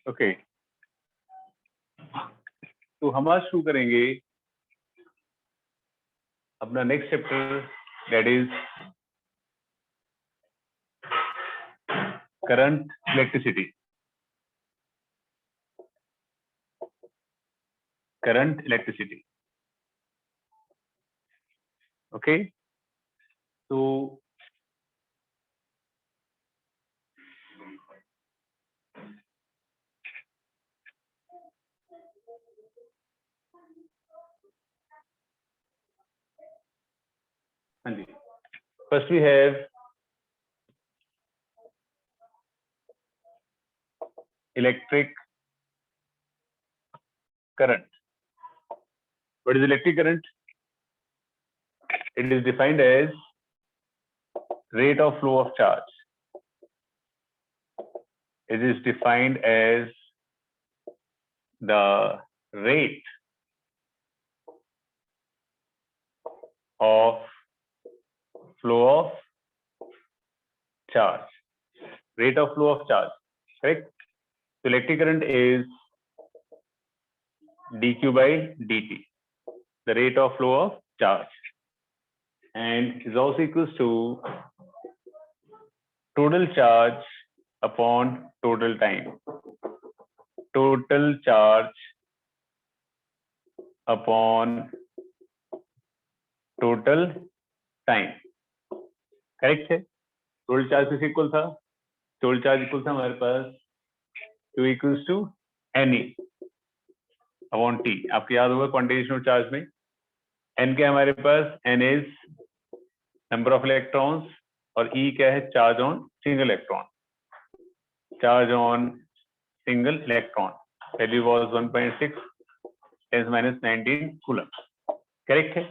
Okay, तो हम आज शुरू करेंगे अपना next chapter, that is current electricity. Current electricity, okay. तो हाँ जी, first we have electric current. What is electric current? It is defined as rate of flow of charge. It is defined as the rate of flow of charge. Rate of flow of charge, correct? So electric current is dq by dt, the rate of flow of charge, and is also equals to total charge upon total time. Total charge upon total time, correct है? Total charge किस equal था? Total charge equal था हमारे पास Q equals to NE upon T। आपको याद होगा quantization of charge में N क्या है हमारे पास? N is number of electrons और E क्या है? Charge on single electron. Charge on single electron value was 1.6 10⁻19 coulomb, correct है?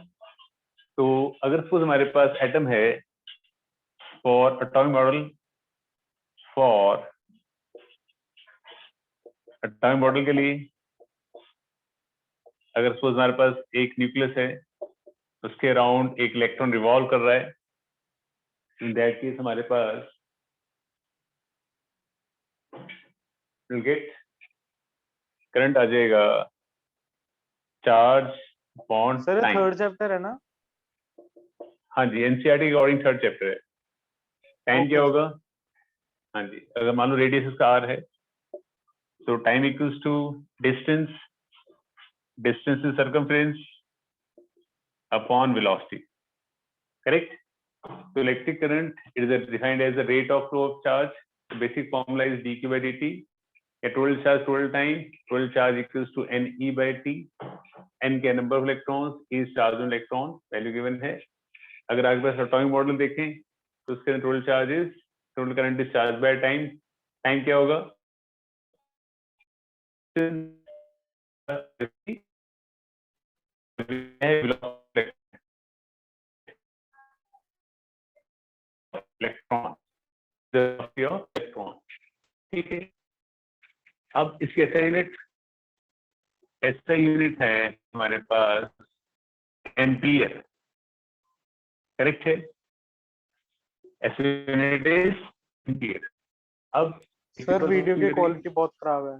तो अगर सपोज हमारे पास एटम है for atomic model, for atomic model के लिए अगर सपोज हमारे पास एक न्यूक्लियस है, उसके अराउंड एक इलेक्ट्रॉन रिवॉल्व कर रहा है, इन दैट केस हमारे पास विल गेट करंट आ जाएगा charge upon sir time. Third chapter है ना? हाँ जी, एनसीईआरटी के अकॉर्डिंग थर्ड चैप्टर है। टाइम क्या होगा? हाँ जी, अगर मान लो रेडियस इसका आर है, तो time equals to distance, distance is circumference upon velocity, correct? So electric current is defined as the rate of flow of charge. The basic formula is dq by dt. A total charge, total time. Total charge equals to Ne by T. N के number of electrons is charge on electron. Value given है. अगर आपके पास atomic model देखें तो उसके total charge is, total current is charged by time. Time क्या होगा? Electron, electron, ठीक है? अब इसके ऐसा यूनिट है हमारे पास एम्पियर, करेक्ट है? ऐसा यूनिट इज एम्पियर। अब सर वीडियो की क्वालिटी बहुत खराब है।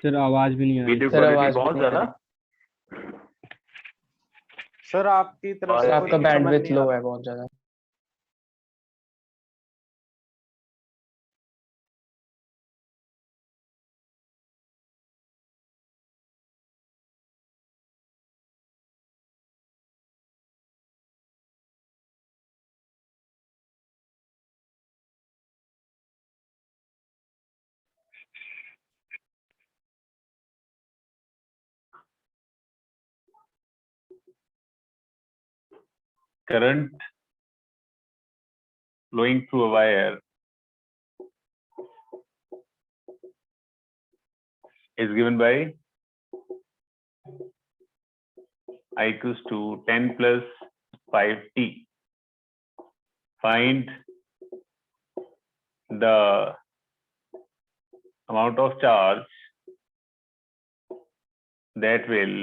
सर आवाज भी नहीं आ रही। वीडियो क्वालिटी बहुत ज्यादा। सर आपकी तरफ से आपका बैंडविड्थ लो है बहुत ज्यादा। Current flowing through a wire is given by I equals to 10 plus 5t. Find the amount of charge that will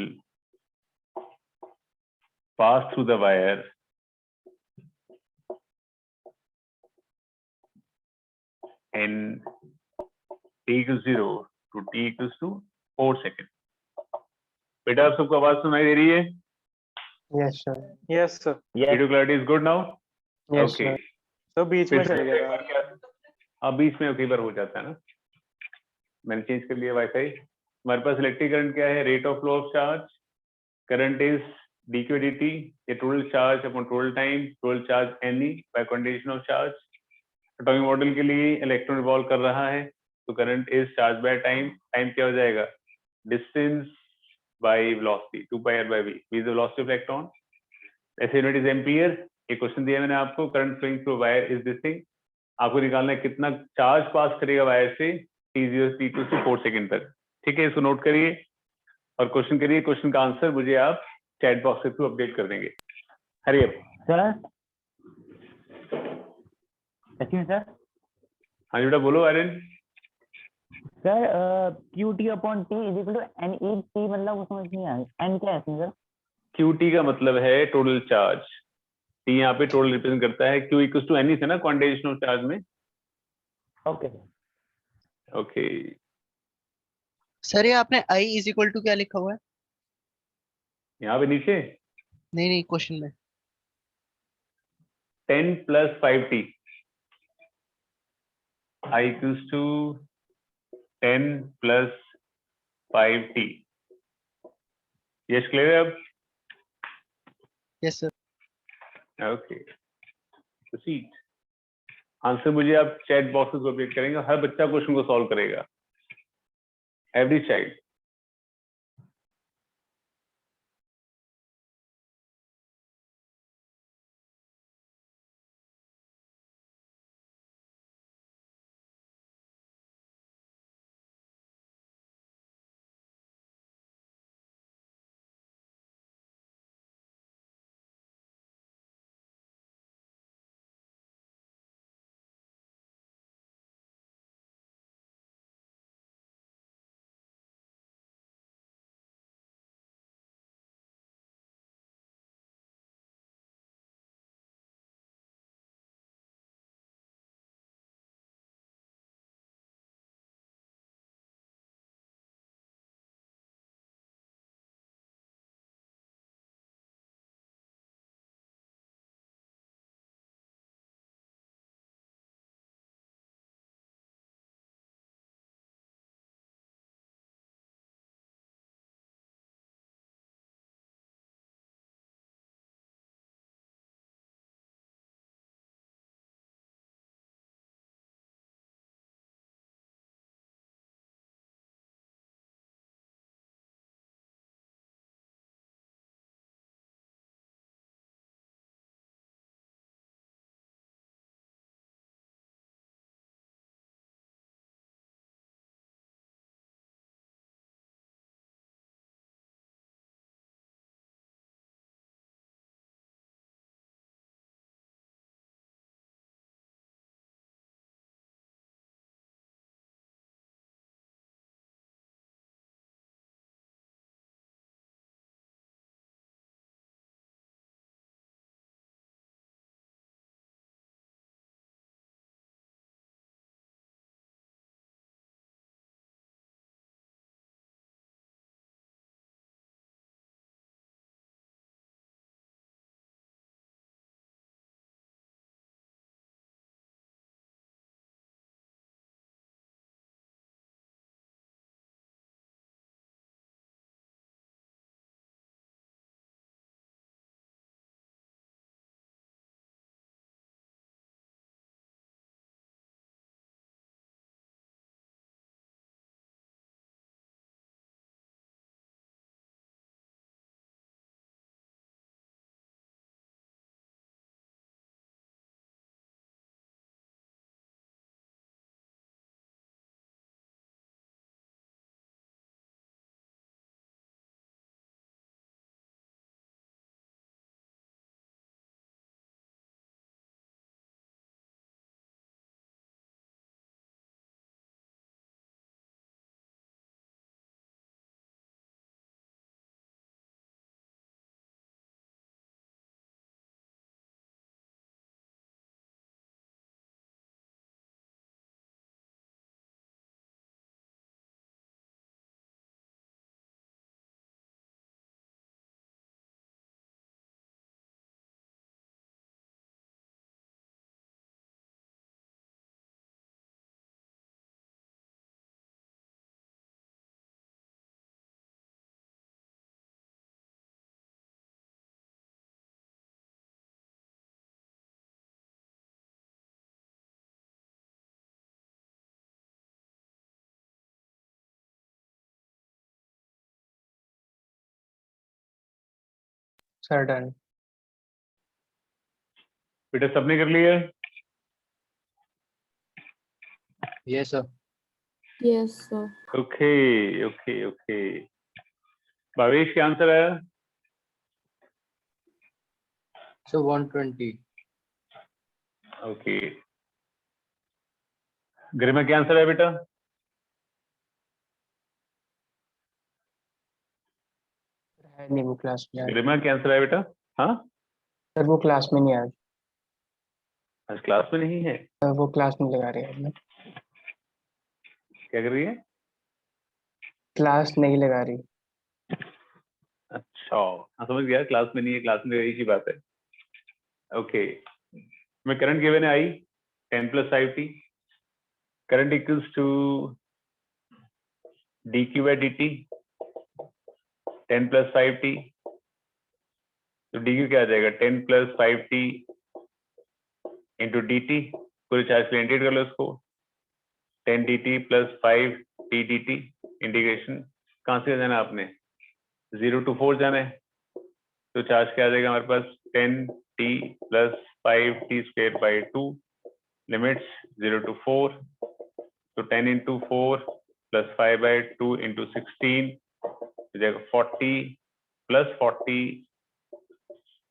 pass through the wire in t equals 0 to t equals to 4 second. बेटा आप सबको आवाज सुनाई दे रही है? Yes sir. Yes sir. Video clarity is good now? Yes okay. Sir. तो बीच में चल गया था। अब बीच में कई बार हो जाता है ना, मैंने चेंज कर लिया वाईफाई। हमारे पास इलेक्ट्रिक करंट क्या है? Rate of flow of charge, current is dq dt, ये total charge upon total time, total charge ne by condition of charge. Atomic model के लिए इलेक्ट्रॉन रिवॉल्व कर रहा है, तो current is charge by time, time क्या हो जाएगा? Distance by velocity, 2πr/v, is the velocity of electron. ऐसे यूनिट इज एम्पियर। ये क्वेश्चन दिया मैंने आपको, current flowing through wire is this thing. आपको निकालना है कितना चार्ज पास करेगा वायर से t0 t2 से 4 सेकंड तक। ठीक है, इसको नोट करिए और क्वेश्चन करिए। क्वेश्चन का आंसर मुझे आप चैट बॉक्स के थ्रू अपडेट कर देंगे। Hurry up sir. Sachin sir. हाँ जी बेटा बोलो Aryan. Sir Q T upon T is equal to N E T, मतलब वो समझ नहीं आया, एन क्या है इसमें सर? QT का मतलब है टोटल चार्ज, T यहाँ पे टोटल रिप्रेजेंट करता है, Q इक्वल टू एनी से ना क्वांटाइजेशन ऑफ चार्ज में। ओके ओके सर ये आपने I इज इक्वल टू क्या लिखा हुआ है? यहाँ पे नीचे नहीं नहीं, क्वेश्चन में 10 + 5t, I equals to 10 + 5t। Yes clear है अब? Yes sir. Okay proceed. Answer मुझे आप चैट बॉक्स को अपडेट करेंगे, हर बच्चा क्वेश्चन को सॉल्व करेगा, एवरी चाइल्ड। Sir done. बेटा सबने कर लिया? Yes, sir. Yes, sir. Okay okay okay. Bhavesh क्या आंसर आया? So 120. ओके। गरिमा क्या आंसर है बेटा? है नहीं वो क्लास में आज। गरिमा क्या आंसर है बेटा? हाँ, सर वो क्लास में नहीं आज। आज क्लास में नहीं है। वो क्लास नहीं लगा रही है। क्या कर रही है? क्लास नहीं लगा रही। अच्छा, हाँ समझ गया, क्लास में नहीं है, क्लास में एक ही बात है। ओके, मैं करंट गिवन है आई 10 + 5t, current equals to dq/dt 10 + 5t। तो dq क्या आ जाएगा? 10 + 5t इंटू dt। पूरे चार्ज पे इंटीग्रेट कर लो इसको, 10 dt + 5t dt। इंटीग्रेशन कहाँ से जाना है आपने? 0 to 4 जाना है। तो चार्ज क्या आ जाएगा हमारे पास? 10t + 5t² / 2 limits 0 to 4। तो 10 × 4 + 5/2 × 16 हो जाएगा 40 + 40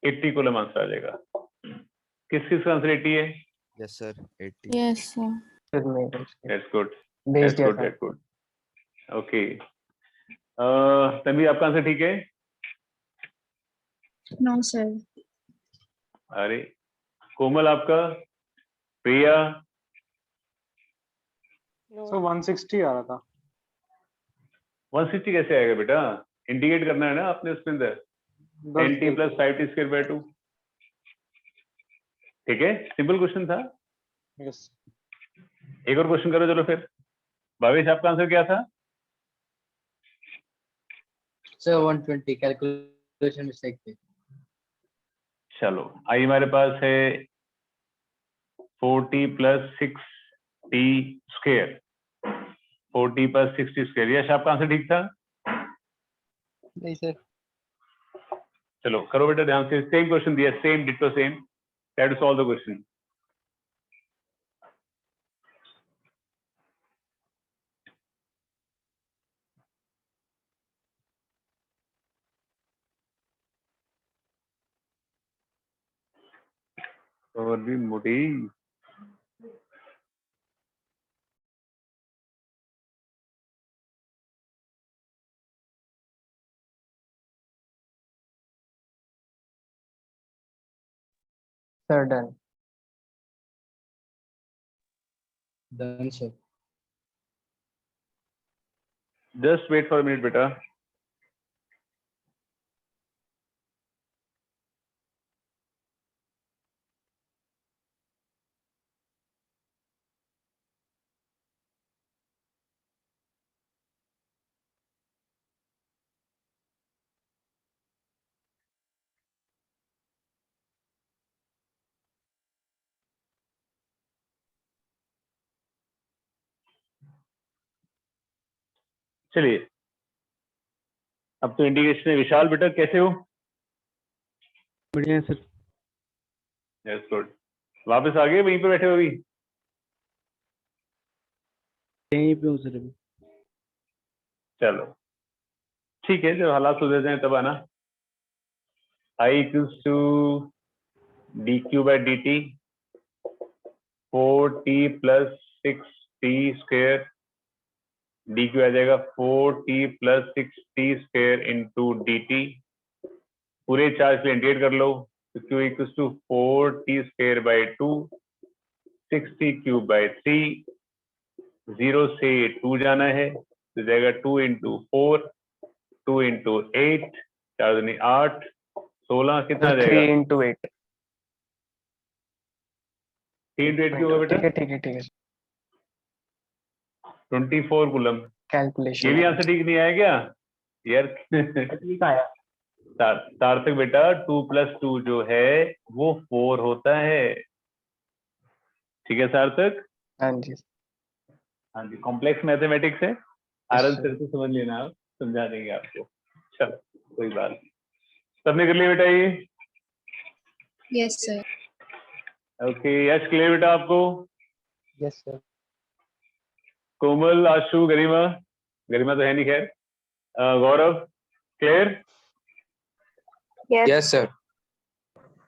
80 कूलम आंसर आ जाएगा। किस आंसर 80 है? Yes, sir. 80. Yes, sir. फिर मैं दैट्स गुड, भेज दैट्स दिया गुड, था। That's good. ओके, तन्वी आपका आंसर ठीक है? No, sir. अरे कोमल आपका? प्रिया? सो 160 आ रहा था। 160 कैसे आएगा बेटा? इंडिकेट करना है ना आपने उसके अंदर, 10t + 5t² / 2। ठीक है, सिंपल क्वेश्चन था। यस। एक और क्वेश्चन करो चलो फिर। भावेश आपका आंसर क्या था? Sir 120. Calculation mistake थी। चलो आई हमारे पास है 4t + 6t²। 4t + 6t²। यश आपका आंसर ठीक था? नहीं सर। चलो करो बेटा ध्यान से, सेम क्वेश्चन दिया, same ditto same, try to solve the question. और भी मोटी। Sir done. Done, sir. Just wait for a minute बेटा। चलिए, अब तो इंडिकेशन है। विशाल बेटा कैसे हो? बढ़िया है सर। Yes good. वापस आ गए, वहीं पे बैठे हो अभी? यहीं पे हूँ सर अभी। चलो ठीक है, जब हालात सुधर जाए तब आना। I = dq/dt 4t + 6t²। dq आ जाएगा 4t + 6t² × dt। पूरे चार्ज पे इंटीग्रेट कर लो, तो q = 4t² / 2 60³ / 3। 0 से 2 जाना है तो जाएगा 2 × 4 2 × 8 4 दूनी 8 16 कितना आ 3 जाएगा? × 8। 3 × 8 क्यों होगा बेटा? ठीक है 24 कूलम। कैलकुलेशन। ये भी आंसर ठीक नहीं आया क्या यार? ठीक आया। सार्थक बेटा 2 + 2 जो है वो 4 होता है। ठीक है सार्थक? हाँ जी। हाँ जी, कॉम्प्लेक्स मैथमेटिक्स है, Yes, आरएल sir. सर से समझ लेना, आप समझा देंगे आपको। चलो कोई बात नहीं। सबने कर लिया बेटा ये? Yes, sir. ओके, यश क्लियर बेटा आपको? Yes sir. कोमल, आशु, गरिमा? गरिमा तो है नहीं खैर। गौरव क्लियर? Yes sir.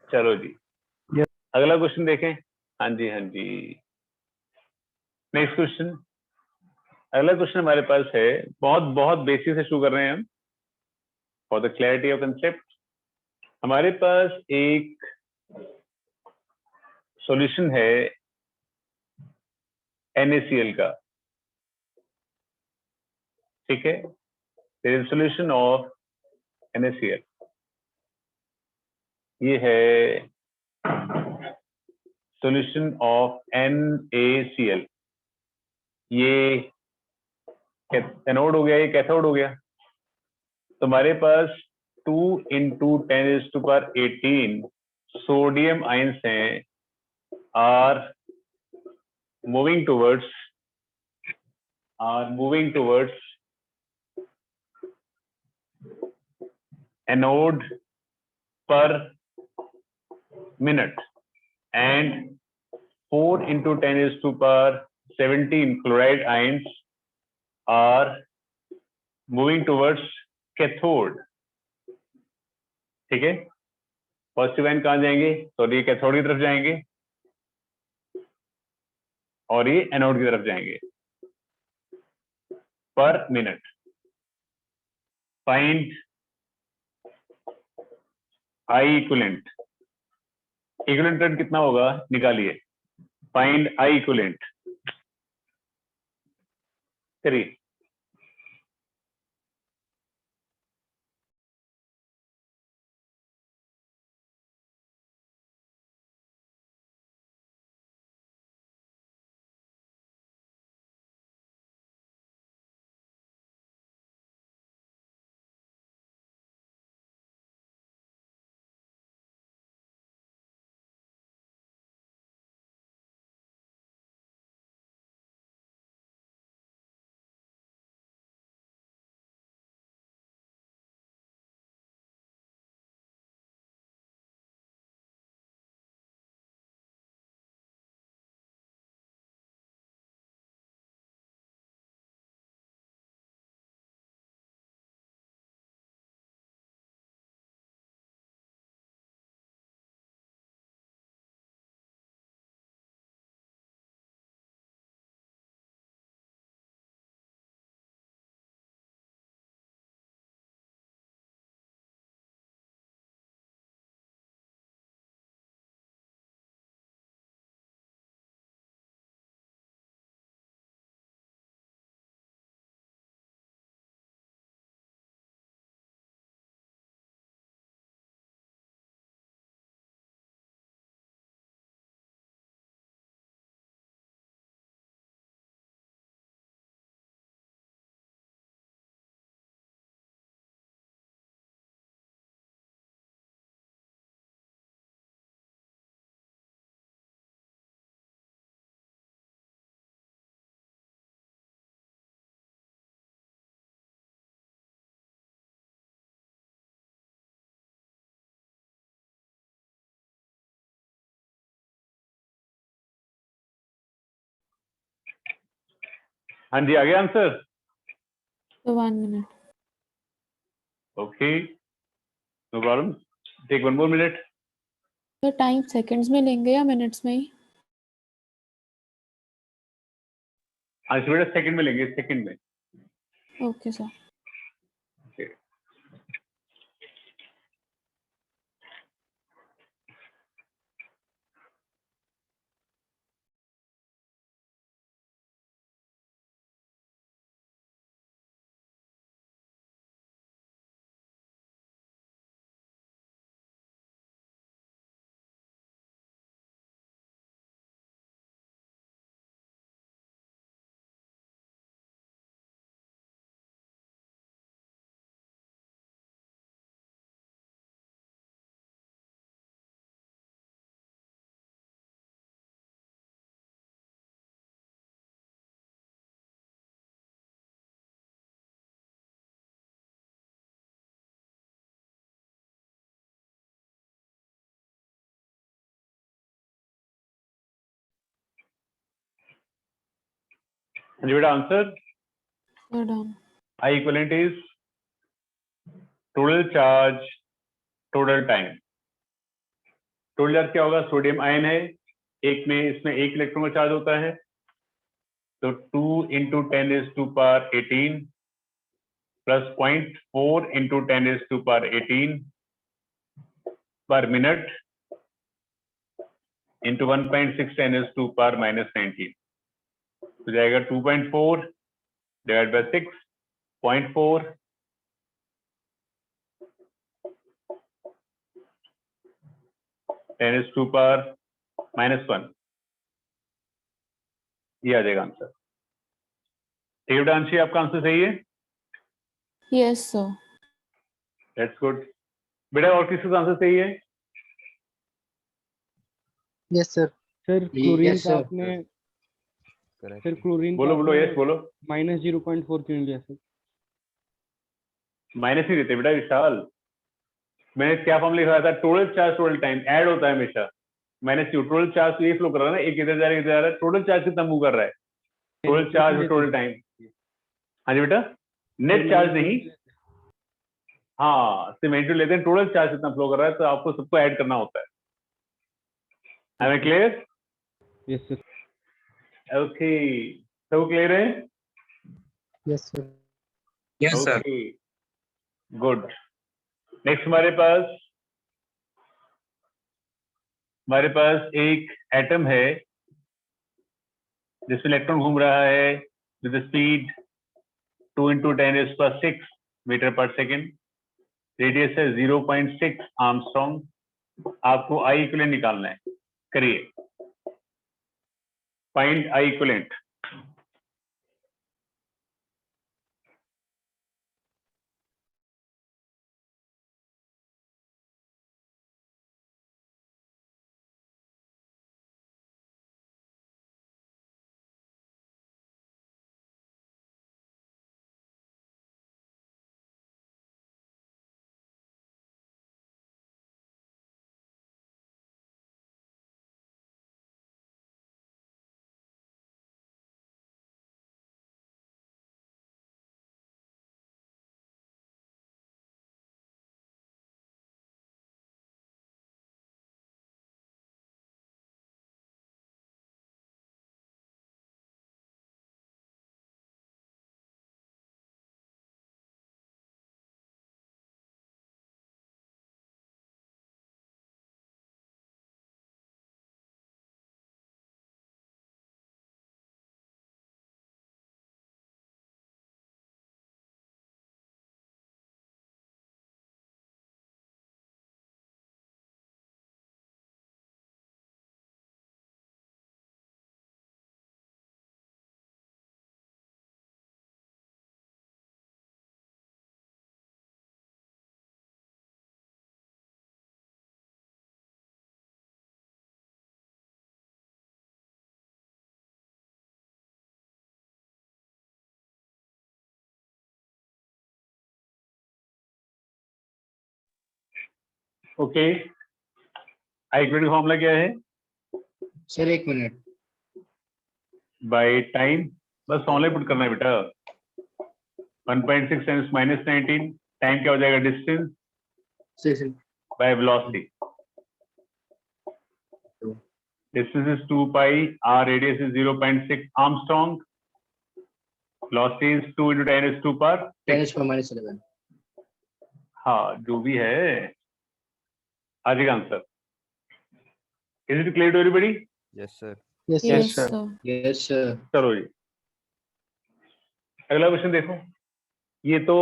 चलो जी, Yes. अगला क्वेश्चन देखें। हाँ जी, हाँ जी, नेक्स्ट क्वेश्चन। अगला क्वेश्चन हमारे पास है, बहुत बहुत बेसिक से शुरू कर रहे हैं हम, for the clarity of concept. हमारे पास एक सॉल्यूशन है NaCl का, ठीक है? There is solution of NaCl। ये है सॉल्यूशन ऑफ NaCl। ये एनोड हो गया, ये कैथोड हो गया। तो हमारे पास 2 × 10⁻18 सोडियम आयंस हैं, are moving towards anode per minute, and 4 × 10⁻17 chloride ions are moving towards cathode, ठीक है? पॉजिटिव आयन कहाँ जाएंगे? तो ये कैथोड की तरफ जाएंगे और ये एनोड की तरफ जाएंगे पर minute. Find I equivalent. Equivalent current कितना होगा निकालिए। फाइंड आई इक्विवेलेंट करिए। हाँ जी, आ गया answer? So 1 minute. Okay, no problem, take 1 more minute। तो टाइम सेकंड्स में लेंगे या मिनट्स में ही? आज बेटा सेकंड में लेंगे, सेकंड में। Okay sir. जी बेटा answer Third on. I equivalent is total charge total time. Total charge क्या होगा? सोडियम आयन है, एक में इसमें 1 इलेक्ट्रॉन का चार्ज होता है, तो 2 into 10 is to power 18 plus 0.4 into 10 is to power 18 per minute into 1.6 10 is to power minus 19. तो जाएगा 2.4 divided by 6, 0.4 10 is to power minus 1. ये आ जाएगा आंसर। ठीक है डांसी, आपका आंसर सही है? Yes, sir. That's good. बेटा और किसका आंसर सही है? Yes sir. सर क्लोरीन का sir. आपने Correct. सर क्लोरीन बोलो बोलो, यस बोलो। -0.4 क्यों लिया सर? माइनस ही देते बेटा विशाल, मैंने क्या फॉर्म लिखा था? Total charge total time add होता है हमेशा, माइनस क्यू। टोटल चार्ज तो ये फ्लो कर रहा है ना, एक इधर जा रहा है इधर जा रहा है, टोटल चार्ज कितना मूव कर रहा है? टोटल चार्ज और टोटल टाइम। हाँ जी बेटा, नेट चार्ज नहीं, हाँ सीमेंट लेते हैं, टोटल चार्ज कितना फ्लो कर रहा है, तो आपको सबको ऐड करना होता है। Am I clear? Yes sir. Okay, सब क्लियर है? Yes sir. Yes, sir. Okay good. Next हमारे पास एक एटम है जिसमें इलेक्ट्रॉन घूम रहा है विद स्पीड 2 into 10⁶ मीटर पर सेकेंड, रेडियस है 0.6 आर्मस्ट्रॉन्ग। आपको आई इक्विवेलेंट निकालना है, करिए। Find I equivalent. Okay, I equivalent formula क्या है? Sir 1 minute. बाय टाइम, बस फॉर्मूला पुट करना है बेटा। 1.6 टाइम्स -19, टाइम क्या हो जाएगा? Distance by velocity. Distance is 2 pi, R radius is 0.6 Armstrong, velocity is 2 into 10⁻⁶। हाँ जो भी है, आज का answer. Is it clear to everybody? Yes, sir. Yes Yes, Yes, sir. sir. Yes, sir. चलो जी, अगला क्वेश्चन देखो। ये तो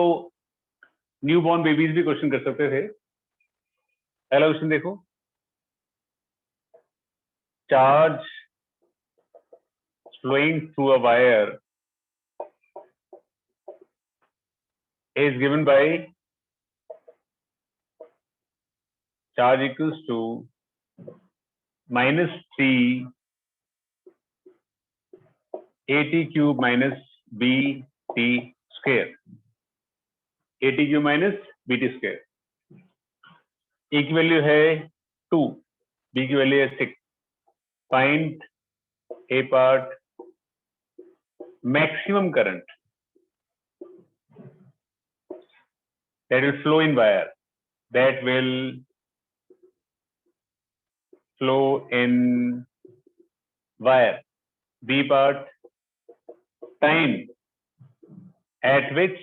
न्यू बॉर्न बेबीज भी क्वेश्चन कर सकते थे। अगला क्वेश्चन देखो। Charge flowing through a wire is given by charge equals to -3 AT cube minus BT square. AT cube minus BT square. A की वैल्यू है 2, B की वैल्यू है 6. Find A part, maximum current that will flow in wire, that will flow in wire. B part, time at which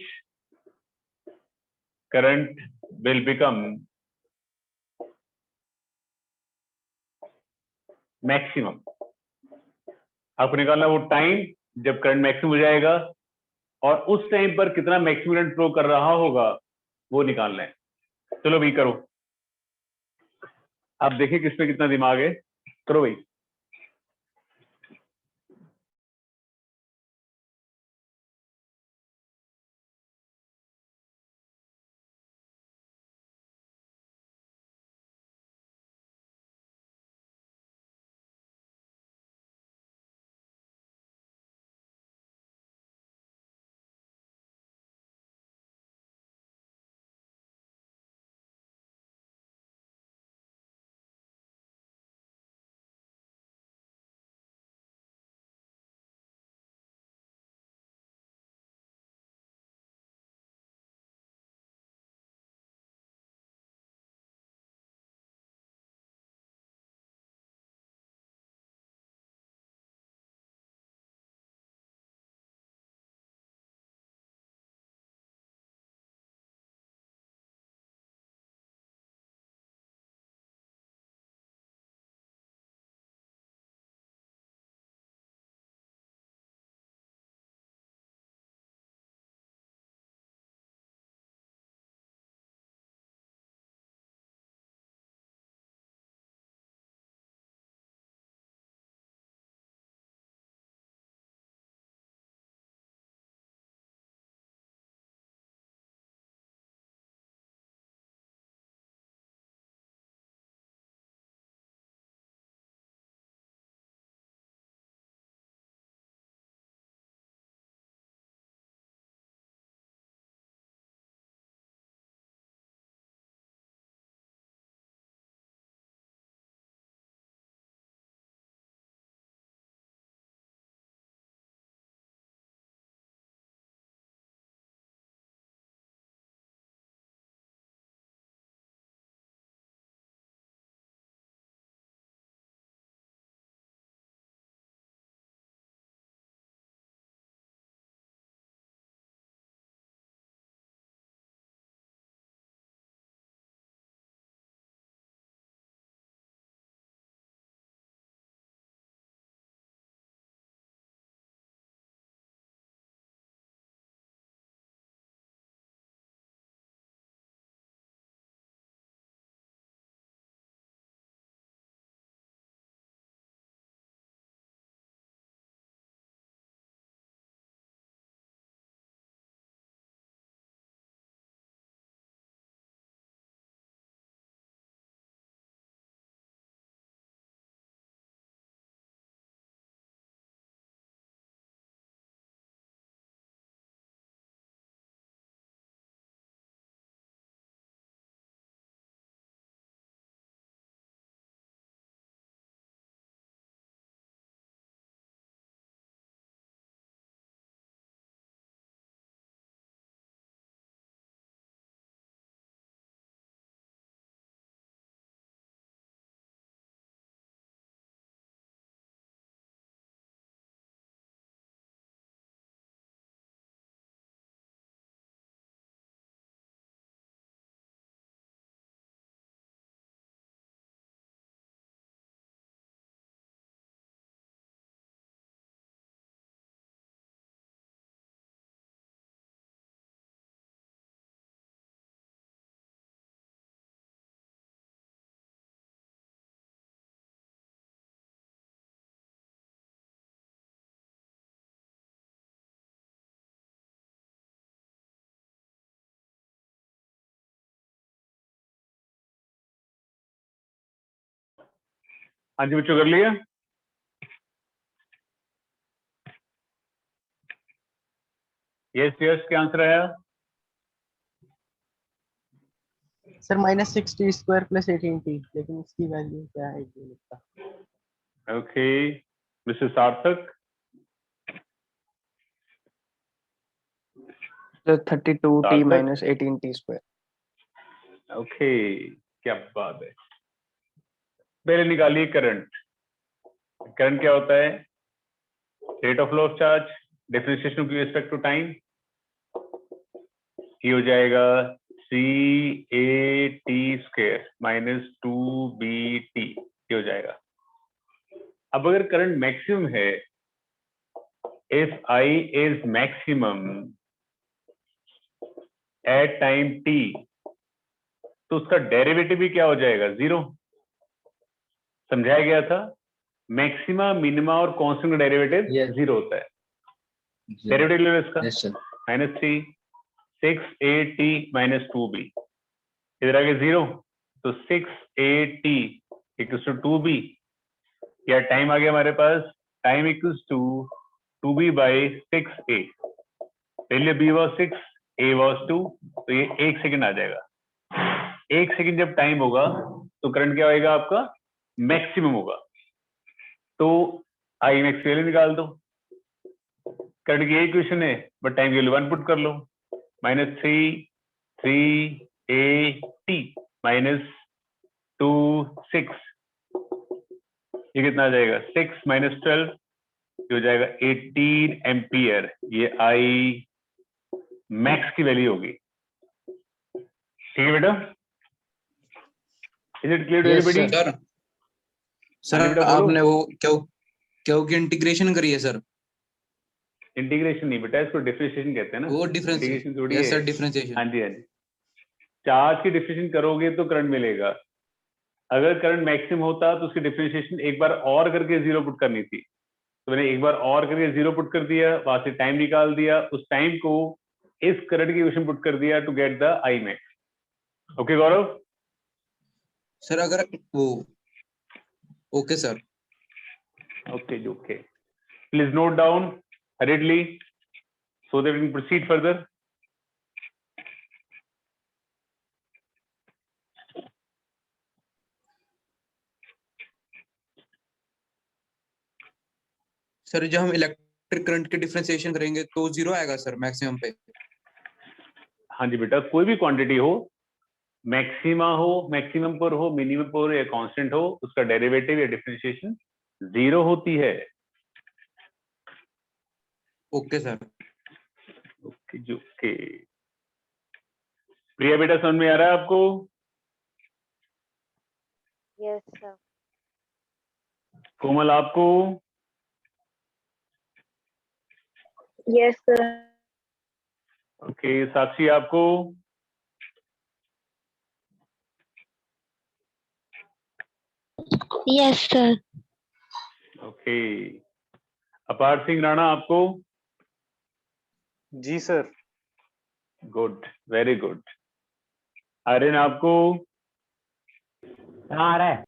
current will become maximum. आपको निकालना वो time जब current maximum हो जाएगा और उस टाइम पर कितना मैक्सिमम करंट फ्लो कर रहा होगा वो निकालना है. चलो भाई करो, आप देखें किसमें कितना दिमाग है. करो भाई. हाँ जी बच्चों, कर लिया? यस यस, क्या आंसर आया? Sir -6t square plus 18t, लेकिन इसकी वैल्यू क्या है ये लिखा. ओके, मिस्टर सार्थक. सर 32t सार्थक? minus 18t square. ओके, क्या बात है। पहले निकालिए करंट। करंट क्या होता है? Rate of flow of charge, differentiation with respect to time. ये हो जाएगा CAT स्क्वायर माइनस 2BT, ये हो जाएगा। अब अगर करंट मैक्सिमम है, if I is maximum at time t, तो उसका डेरिवेटिव भी क्या हो जाएगा? 0। समझाया गया था, मैक्सिमा, मिनिमा और कांस्टेंट का डेरिवेटिव Yes. 0 होता है। डेरिवेटिव ले लो इसका, Yes, sir. -3 6AT minus 2B, इधर आ गया 0, तो 6AT इक्वल्स टू 2B, या टाइम आ गया हमारे पास, time equals to 2B by 6A। पहले B was 6, A was 2, तो ये 1 सेकंड आ जाएगा। 1 सेकंड जब टाइम होगा तो करंट क्या होएगा आपका? मैक्सिमम होगा। तो आई मैक्स वैल्यू निकाल दो। करंट की यही क्वेश्चन है, बट टाइम की वैल्यू 1 पुट कर लो। -3 माइनस 2 6, ये कितना आ जाएगा? 6 माइनस 12, ये हो जाएगा 18 एम्पियर। ये आई मैक्स की वैल्यू होगी। ठीक है बेटा? Is it clear to Yes, everybody? sir. Sir बेटा बोलो। आपने वो क्यों की इंटीग्रेशन करी है सर? इंटीग्रेशन नहीं बेटा, इसको डिफरेंशिएशन कहते हैं ना। वो इंटीग्रेशन डिफरेंशिएशन। थोड़ी यस है। Sir, differentiation. हाँ जी, हाँ जी। चार्ज की डिफरेंशिएशन करोगे तो करंट मिलेगा। अगर करंट मैक्सिमम होता तो उसकी डिफरेंशिएशन एक बार और करके 0 पुट करनी थी, तो मैंने एक बार और करके 0 पुट कर दिया, वहां से टाइम निकाल दिया, उस टाइम को इस करंट की इक्वेशन पुट कर दिया to get the I max. Okay Gaurav? Sir अगर वो okay sir. Okay, okay. Please note down hurriedly so that we can proceed further. Sir जब हम इलेक्ट्रिक करंट के डिफरेंशिएशन करेंगे तो 0 आएगा सर मैक्सिमम पे। हाँ जी बेटा, कोई भी क्वांटिटी हो, मैक्सिमा हो, मैक्सिमम पर हो, मिनिमम पर हो या कांस्टेंट हो, उसका डेरिवेटिव या डिफरेंशिएशन 0 होती है। Okay sir. ओके जी, ओके। प्रिया बेटा समझ में आ रहा है आपको? Yes sir. कोमल आपको? Yes sir. ओके, साक्षी आपको? Yes sir. Okay. Apar Singh Rana आपको? जी sir. Good, very good. Aryan आपको? हाँ आ रहा है।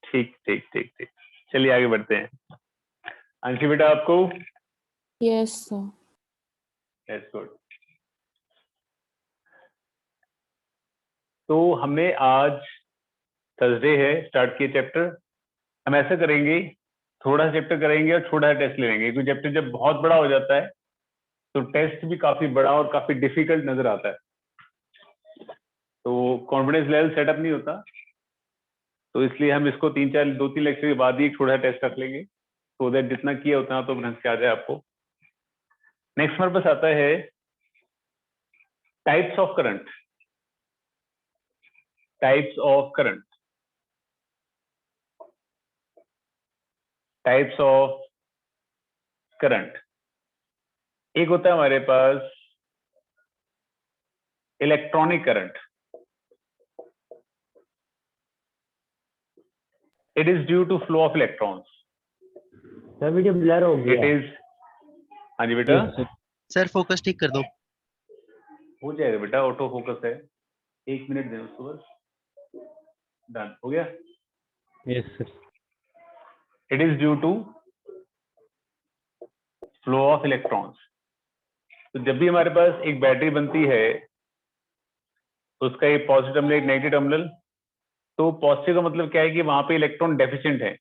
ठीक ठीक ठीक ठीक, चलिए आगे बढ़ते हैं। अंशी बेटा आपको? Yes sir. Yes, good. तो हमने आज थर्सडे है, स्टार्ट किए चैप्टर। हम ऐसा करेंगे, थोड़ा चैप्टर करेंगे और छोटा टेस्ट ले लेंगे, क्योंकि चैप्टर जब बहुत बड़ा हो जाता है तो टेस्ट भी काफी बड़ा और काफी डिफिकल्ट नजर आता है, तो कॉन्फिडेंस लेवल सेटअप नहीं होता। तो इसलिए हम इसको 2-3 लेक्चर के बाद ही एक छोटा टेस्ट रख लेंगे, तो दैट जितना किया उतना तो ढंग से आ जाए आपको। नेक्स्ट हमारे पास आता है types of current. Types of current, types of current. एक होता है हमारे पास electronic current. It is due to flow of electrons. Sir video blur हो इट गया। इज, हाँ जी बेटा, Yes, sir. सर फोकस ठीक कर दो। हो जाएगा बेटा, ऑटो फोकस है। 1 मिनट दें उसको बस। डन, हो गया। Yes, sir. It is due to flow of electrons. तो जब भी हमारे पास एक बैटरी बनती है, उसका एक पॉजिटिव टर्मिनल एक नेगेटिव टर्मिनल, तो पॉजिटिव का मतलब क्या है कि वहां पे इलेक्ट्रॉन डेफिशिएंट है,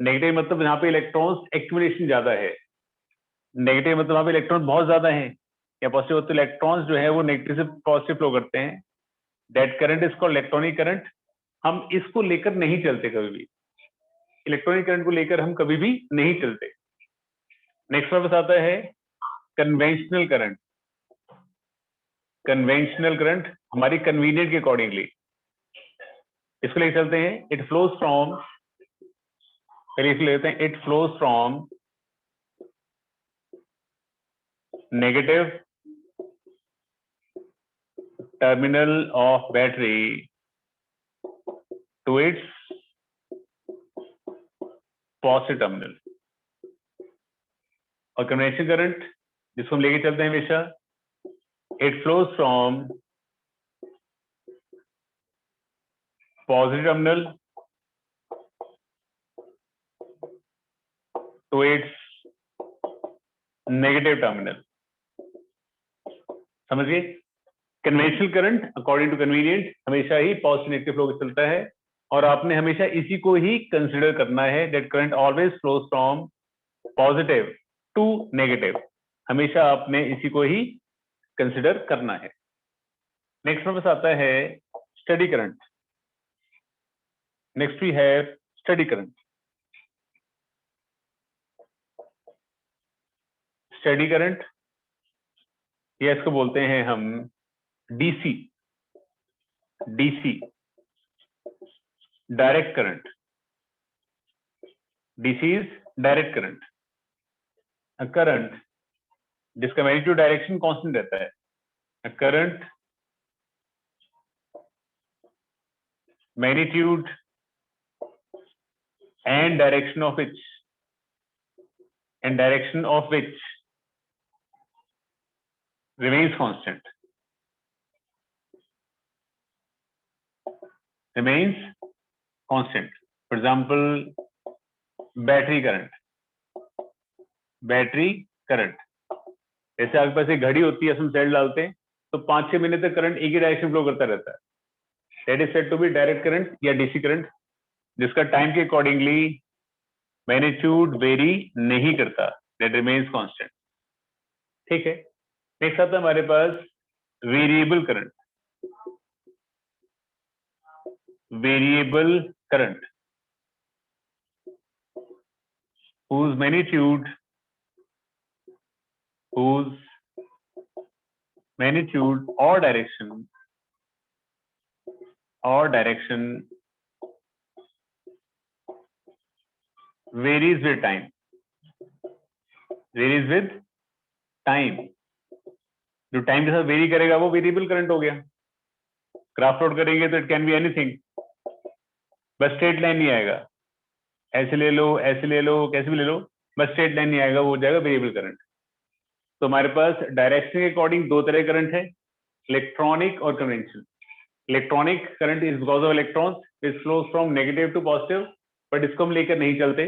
नेगेटिव मतलब यहाँ पे इलेक्ट्रॉन्स एक्यूमुलेशन ज्यादा है। नेगेटिव मतलब वहां पे इलेक्ट्रॉन बहुत ज्यादा है या पॉजिटिव, तो इलेक्ट्रॉन्स जो है वो नेगेटिव से पॉजिटिव फ्लो करते हैं। That current is called electronic current. हम इसको लेकर नहीं चलते कभी भी, इलेक्ट्रॉनिक करंट को लेकर हम कभी भी नहीं चलते। नेक्स्ट वापस आता है कन्वेंशनल करंट। कन्वेंशनल करंट हमारी कन्वीनियंट के अकॉर्डिंगली इसको लेके चलते हैं। इट फ्लोज फ्रॉम, पहले इसको लेते हैं, it flows from negative terminal of battery to its positive terminal. और कन्वेंशनल करंट जिसको हम लेके चलते हैं हमेशा, it flows from positive terminal to its negative terminal। समझिए, conventional current according to convenient हमेशा ही पॉजिटिव नेगेटिव फ्लो चलता है, और आपने हमेशा इसी को ही कंसिडर करना है, that current always flows from positive to negative. हमेशा आपने इसी को ही कंसिडर करना है। नेक्स्ट में बस आता है steady current. Next we have steady current। Steady current या इसको बोलते हैं हम DC, direct current। DC is direct current, a current जिसका मैग्नीट्यूड डायरेक्शन कांस्टेंट रहता है। A current magnitude and direction of which remains constant, for example battery current जैसे आपके पास एक घड़ी होती है, हम सेल डालते हैं तो 5-6 मिनट तक करंट एक ही डायरेक्शन फ्लो करता रहता है। That is said to be direct current या डीसी करंट, जिसका टाइम के अकॉर्डिंगली मैग्नीट्यूड वेरी नहीं करता, दैट रिमेन्स कांस्टेंट। ठीक है, नेक्स्ट आता है हमारे पास variable current. whose magnitude or direction varies with time। जो टाइम के साथ वेरी करेगा वो वेरिएबल करंट हो गया। ग्राफ प्लॉट करेंगे तो इट कैन बी एनीथिंग, बस स्ट्रेट लाइन नहीं आएगा, ऐसे ले लो कैसे भी ले लो, बस स्ट्रेट लाइन नहीं आएगा, वो हो जाएगा वेरिएबल करंट। तो हमारे पास डायरेक्शन के अकॉर्डिंग दो तरह के करंट है, इलेक्ट्रॉनिक और conventional. Electronic current is because of electrons, it flows from negative to positive, but इसको हम लेकर नहीं चलते।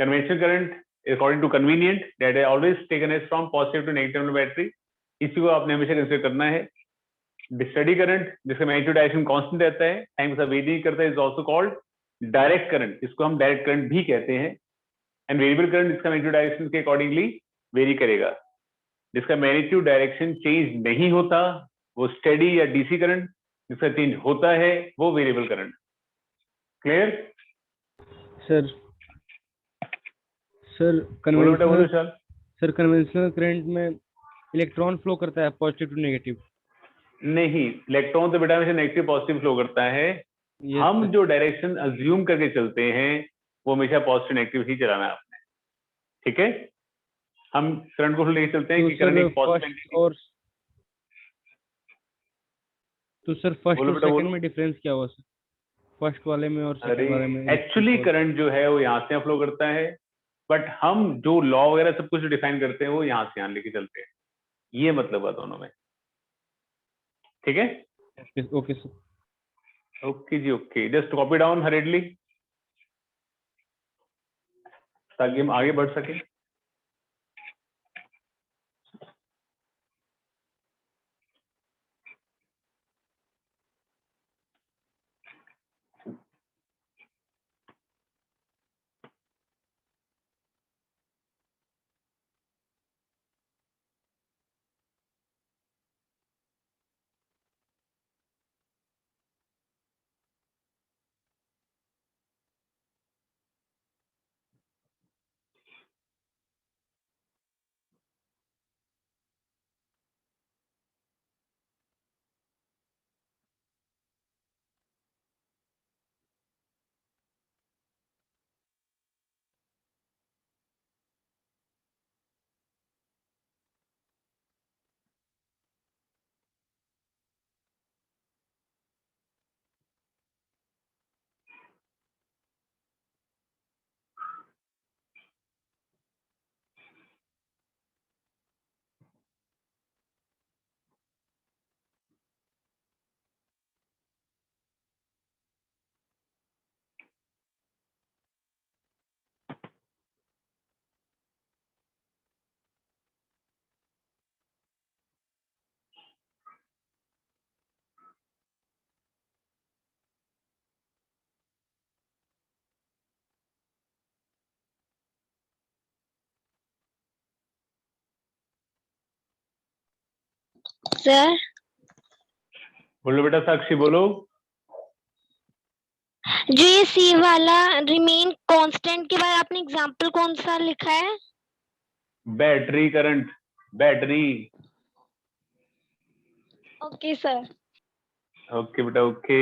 Conventional current according to convenient, that is always taken as from positive to negative battery, इसी को आपने हमेशा कंसिडर करना है। स्टडी करंट जिसका मैग्नीट्यूड डायरेक्शन कांस्टेंट रहता है, टाइम के साथ वेरी नहीं करता है, is also called direct current, इसको हम डायरेक्ट करंट भी कहते हैं। एंड वेरिएबल करंट जिसका मैग्नीट्यूड डायरेक्शन के अकॉर्डिंगली वेरी करेगा, जिसका मैग्नीट्यूड डायरेक्शन चेंज नहीं होता वो स्टडी या डीसी करंट, जिसका चेंज होता है वो variable current. Clear sir conventional current में इलेक्ट्रॉन फ्लो करता है पॉजिटिव टू नेगेटिव? नहीं, इलेक्ट्रॉन तो बेटा हमेशा नेगेटिव पॉजिटिव फ्लो करता है। हम जो डायरेक्शन अज्यूम करके चलते हैं वो हमेशा पॉजिटिव नेगेटिव ही चलाना है आपने। ठीक है, हम करंट को लेके चलते हैं कि करंट एक पॉजिटिव और तो सर फर्स्ट और सेकंड में डिफरेंस क्या हुआ सर, फर्स्ट वाले में और सेकंड वाले में? एक्चुअली करंट जो है वो यहाँ से फ्लो करता है, बट हम जो लॉ वगैरह सब कुछ डिफाइन करते हैं वो यहाँ से यहाँ लेके चलते हैं, ये मतलब है दोनों में। ठीक है, ओके सर, ओके जी, ओके, जस्ट कॉपी डाउन हरेडली ताकि हम आगे बढ़ सके। सर बोलो बेटा साक्षी बोलो। जो ये सी वाला रिमेन कांस्टेंट के बाद आपने एग्जांपल कौन सा लिखा है? Battery current, battery. Okay sir. Okay बेटा ओके।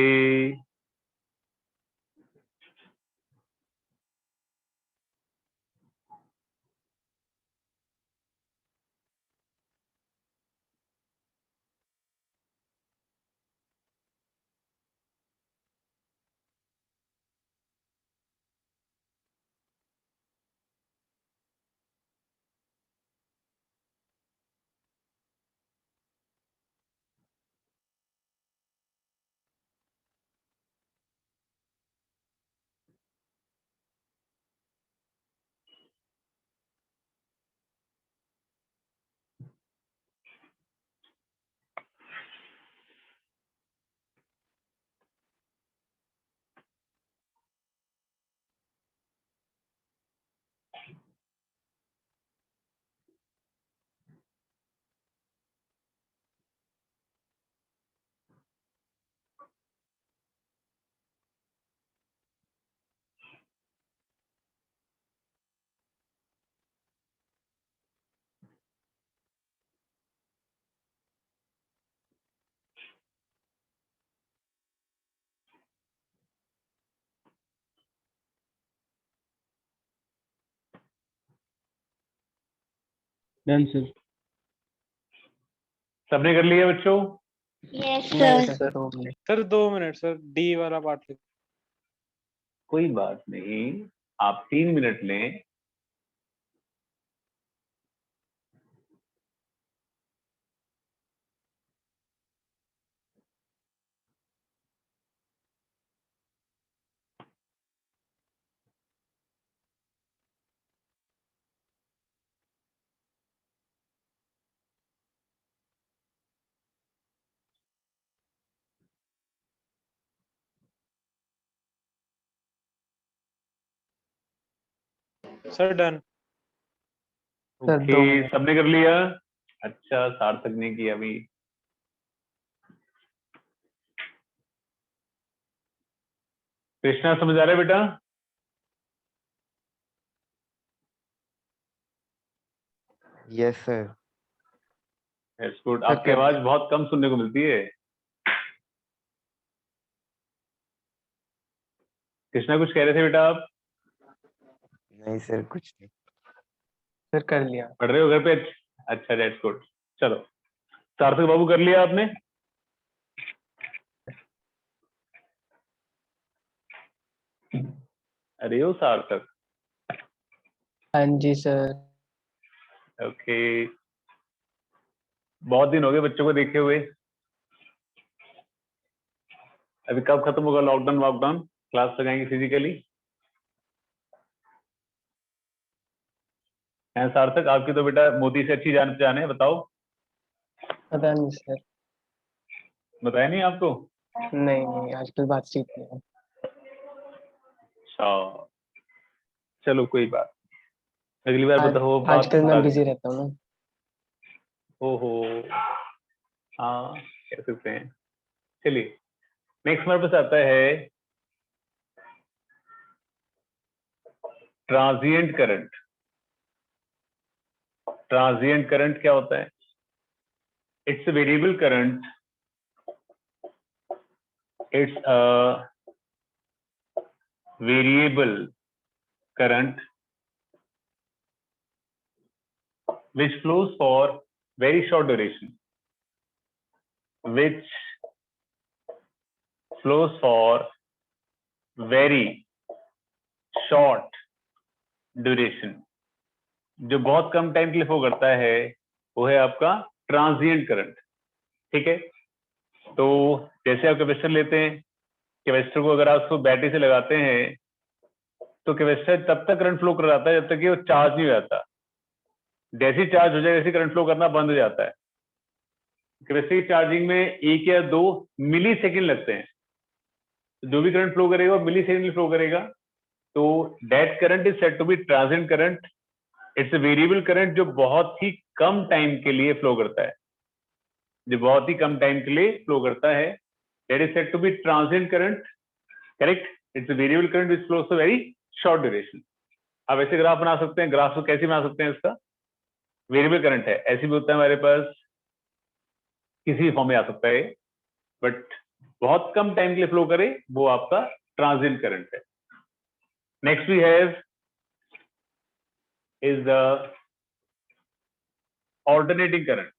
Done sir. सबने कर लिया बच्चों? यस नहीं sir. Sir 2 minute. Sir 2 minute sir, D वाला पार्ट। कोई बात नहीं, आप 3 मिनट लें। Sir done. Sir 2 okay minute. सबने कर लिया? अच्छा सार्थक ने किया अभी। कृष्णा समझ आ रहा है बेटा? Yes sir. Yes good. Sir, आपकी कर आवाज बहुत कम सुनने को मिलती है। कृष्णा कुछ कह रहे थे बेटा आप? नहीं सर कुछ नहीं। सर कर लिया। पढ़ रहे हो घर पे? अच्छा दैट्स गुड। चलो सार्थक बाबू कर लिया आपने? अरे ओ सार्थक। हाँ जी सर। ओके बहुत दिन हो गए बच्चों को देखे हुए। अभी कब खत्म होगा लॉकडाउन वॉकडाउन? क्लास लगाएंगे फिजिकली? हैं सार्थक? आपकी तो बेटा मोदी से अच्छी जान पहचान है, बताओ। पता नहीं सर। बताया नहीं आपको? नहीं आजकल बातचीत नहीं है। अच्छा चलो कोई बात, अगली बार आज बताओ बात आजकल बता मैं बिजी देना। रहता हूँ ना। ओहो हाँ कह सकते हैं। चलिए नेक्स्ट हमारे पास आता है ट्रांजिएंट करंट। ट्रांजिएंट करंट क्या होता है? It's variable current. It's a variable current which flows for very short duration, which flows for very short duration, जो बहुत कम टाइम के लिए फ्लो करता है वो है आपका ट्रांजिएंट करंट। ठीक है, तो जैसे आप कैपेसिटर लेते हैं, कैपेसिटर को अगर आप उसको बैटरी से लगाते हैं तो कैपेसिटर तब तक करंट फ्लो कर जाता है जब तक कि वो चार्ज नहीं हो जाता। जैसे ही चार्ज हो जाए वैसे करंट फ्लो करना बंद हो जाता है। कैपेसिटर की चार्जिंग में 1 या 2 मिली सेकेंड लगते हैं, तो जो भी करंट फ्लो करेगा वो मिली सेकेंड में फ्लो करेगा। तो that current is said to be transient current. It's a variable current जो बहुत ही कम टाइम के लिए फ्लो करता है। जो बहुत ही कम टाइम के लिए फ्लो करता है, that is said to be transient current, correct. It's a variable current which flows for very short duration. अब ऐसे ग्राफ बना सकते हैं, ग्राफ को कैसे बना सकते हैं, इसका वेरिएबल करंट है, ऐसे भी होता है हमारे पास, किसी फॉर्म में आ सकता है, बट बहुत कम टाइम के लिए फ्लो करे वो आपका ट्रांजिएंट करंट है। Next we have is the alternating current.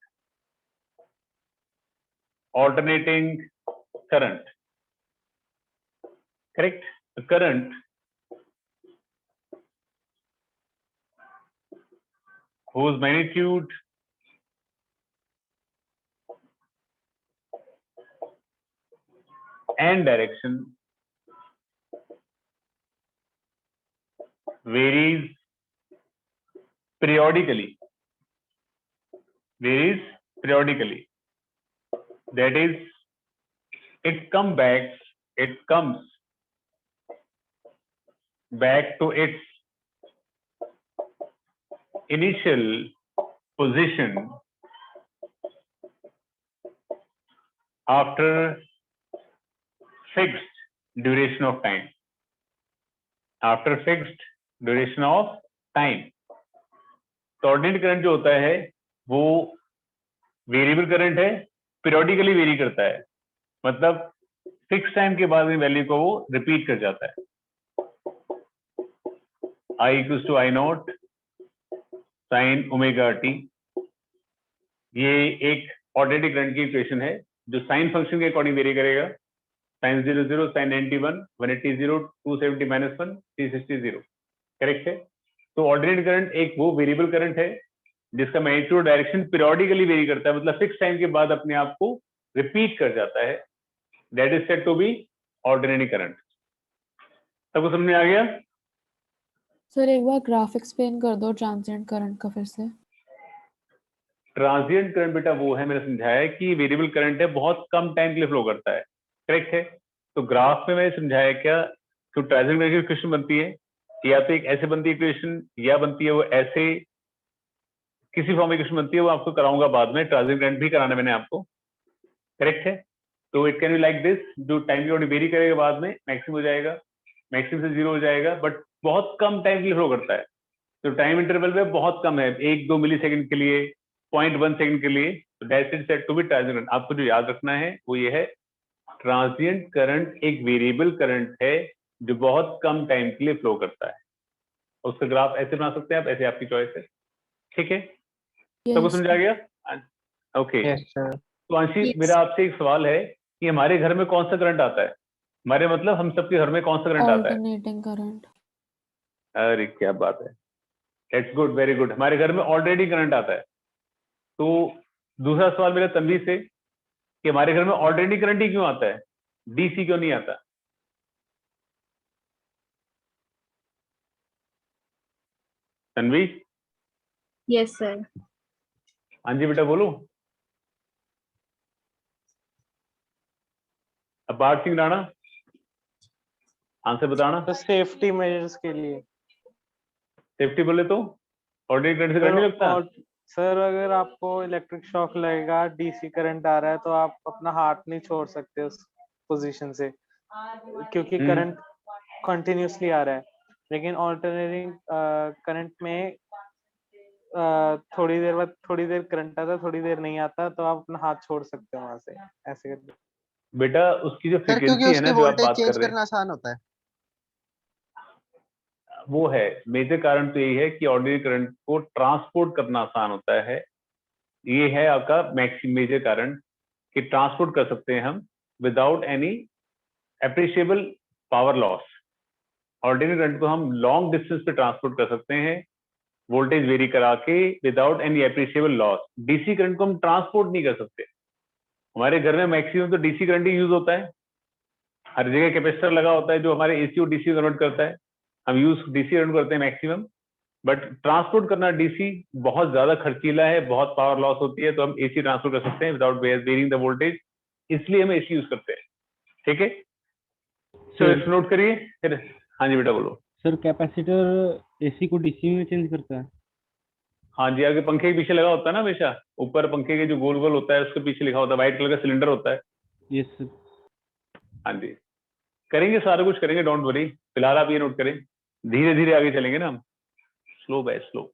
Alternating current, correct? The current whose magnitude and direction varies periodically. That is, it comes back to its initial position after fixed duration of time. तो ordinate current जो होता है वो variable current है, periodically very करता है, मतलब fix time के बाद में वैल्यू को वो रिपीट कर जाता है। I equals to I not sine omega T, ये एक ऑर्डिनेट करंट की इक्वेशन है जो साइन फंक्शन के अकॉर्डिंग वेरी करेगा। साइन 0 0, साइन 91, 180 0, 270 -1, 360 0, करेक्ट है। तो ऑर्डिनेट करंट एक वो वेरिएबल करंट है जिसका मैग्नीट्यूड डायरेक्शन पीरियोडिकली वेरी करता है, मतलब फिक्स टाइम के बाद अपने आप को रिपीट कर जाता है, that is said to be ordinary current. सबको समझ में आ गया? सर एक बार ग्राफ एक्सप्लेन कर दो ट्रांजिएंट करंट का फिर से। ट्रांजिएंट करंट बेटा वो है, मैंने समझाया है कि वेरिएबल करंट है, बहुत कम टाइम के लिए फ्लो करता है, करेक्ट है। तो ग्राफ में मैंने समझाया क्या, तो ट्रांजिएंट करंट की इक्वेशन बनती है, या तो एक ऐसे बनती है इक्वेशन, या बनती है वो ऐसे, किसी फॉर्म में इक्वेशन बनती है, वो आपको कराऊंगा बाद में, ट्रांजिएंट करंट भी कराना मैंने आपको, करेक्ट है। तो it can be like this, जो टाइम पीरियड वेरी करेगा बाद में मैक्सिमम हो जाएगा, मैक्सिमम से 0 हो जाएगा, बट बहुत कम टाइम के लिए फ्लो करता है। तो टाइम इंटरवल में बहुत कम है, 1-2 मिली सेकंड के लिए, 0.1 सेकंड के लिए, तो that is said to be transient current. आपको जो याद रखना है वो ये है, ट्रांजिएंट करंट एक वेरिएबल करंट है जो बहुत कम टाइम के लिए फ्लो करता है। उसका ग्राफ ऐसे बना सकते हैं आप, ऐसे आपकी चॉइस है, ठीक है। सबको समझ आ गया? ओके। तो अंशी, मेरा आपसे एक सवाल है कि हमारे घर में कौन सा करंट आता है? हमारे मतलब हम सबके घर में कौन सा करंट आता है? Alternating current. अरे क्या बात है, इट्स गुड, वेरी गुड। हमारे घर में ऑल्टरनेटिंग करंट आता है। तो दूसरा सवाल मेरा तन्वी से कि हमारे घर में ऑल्टरनेटिंग करंट ही क्यों आता है, डीसी क्यों नहीं आता? तन्वी? Yes sir. हाँ जी बेटा बोलो। अपार सिंह राणा, आंसर बताना। तो सेफ्टी मेजर्स के लिए। सेफ्टी बोले तो ऑर्डिनरी करंट से करंट नहीं लगता? सर अगर आपको इलेक्ट्रिक शॉक लगेगा, डीसी करंट आ रहा है, तो आप अपना हाथ नहीं छोड़ सकते उस पोजीशन से, क्योंकि करंट कंटिन्यूसली आ रहा है। लेकिन ऑल्टरनेटिंग करंट में थोड़ी देर बाद थोड़ी देर करंट आता है, थोड़ी देर नहीं आता, तो आप अपना हाथ छोड़ सकते हो वहां से, ऐसे करके। बेटा उसकी जो सर क्योंकि फ्रीक्वेंसी है ना, उसकी जो आप वोल्टेज बात कर चेंज रहे हैं, करना आसान होता है। वो है मेजर कारण। तो यही है कि ऑर्डिनरी करंट को ट्रांसपोर्ट करना आसान होता है। ये है आपका मैक्सिमम मेजर कारण कि ट्रांसपोर्ट कर सकते हैं हम without any appreciable power loss. Ordinary current को हम लॉन्ग डिस्टेंस पे ट्रांसपोर्ट कर सकते हैं वोल्टेज वेरी करा के without any appreciable loss. DC current को हम ट्रांसपोर्ट नहीं कर सकते। हमारे घर में मैक्सिमम तो डीसी करंट ही यूज होता है, हर जगह कैपेसिटर लगा होता है जो हमारे एसी और डीसी कन्वर्ट करता है, हम यूज डीसी करंट करते हैं मैक्सिमम। बट ट्रांसपोर्ट करना डीसी बहुत ज्यादा खर्चीला है, बहुत पावर लॉस होती है, तो हम एसी ट्रांसपोर्ट कर सकते हैं विदाउट वेरिंग द वोल्टेज, इसलिए हम एसी यूज करते हैं, ठीक है। तो इसको नोट करिए फिर। हाँ जी बेटा बोलो। सर कैपेसिटर एसी को डीसी में चेंज करता है? हाँ जी, आगे पंखे के पीछे लगा होता है ना हमेशा, ऊपर पंखे के जो गोल गोल होता है उसके पीछे लिखा होता है, व्हाइट कलर का सिलेंडर होता है। Yes sir. हाँ जी, करेंगे सारा कुछ करेंगे, डोंट वरी। फिलहाल आप ये नोट करें, धीरे धीरे आगे चलेंगे ना हम, स्लो बाय स्लो।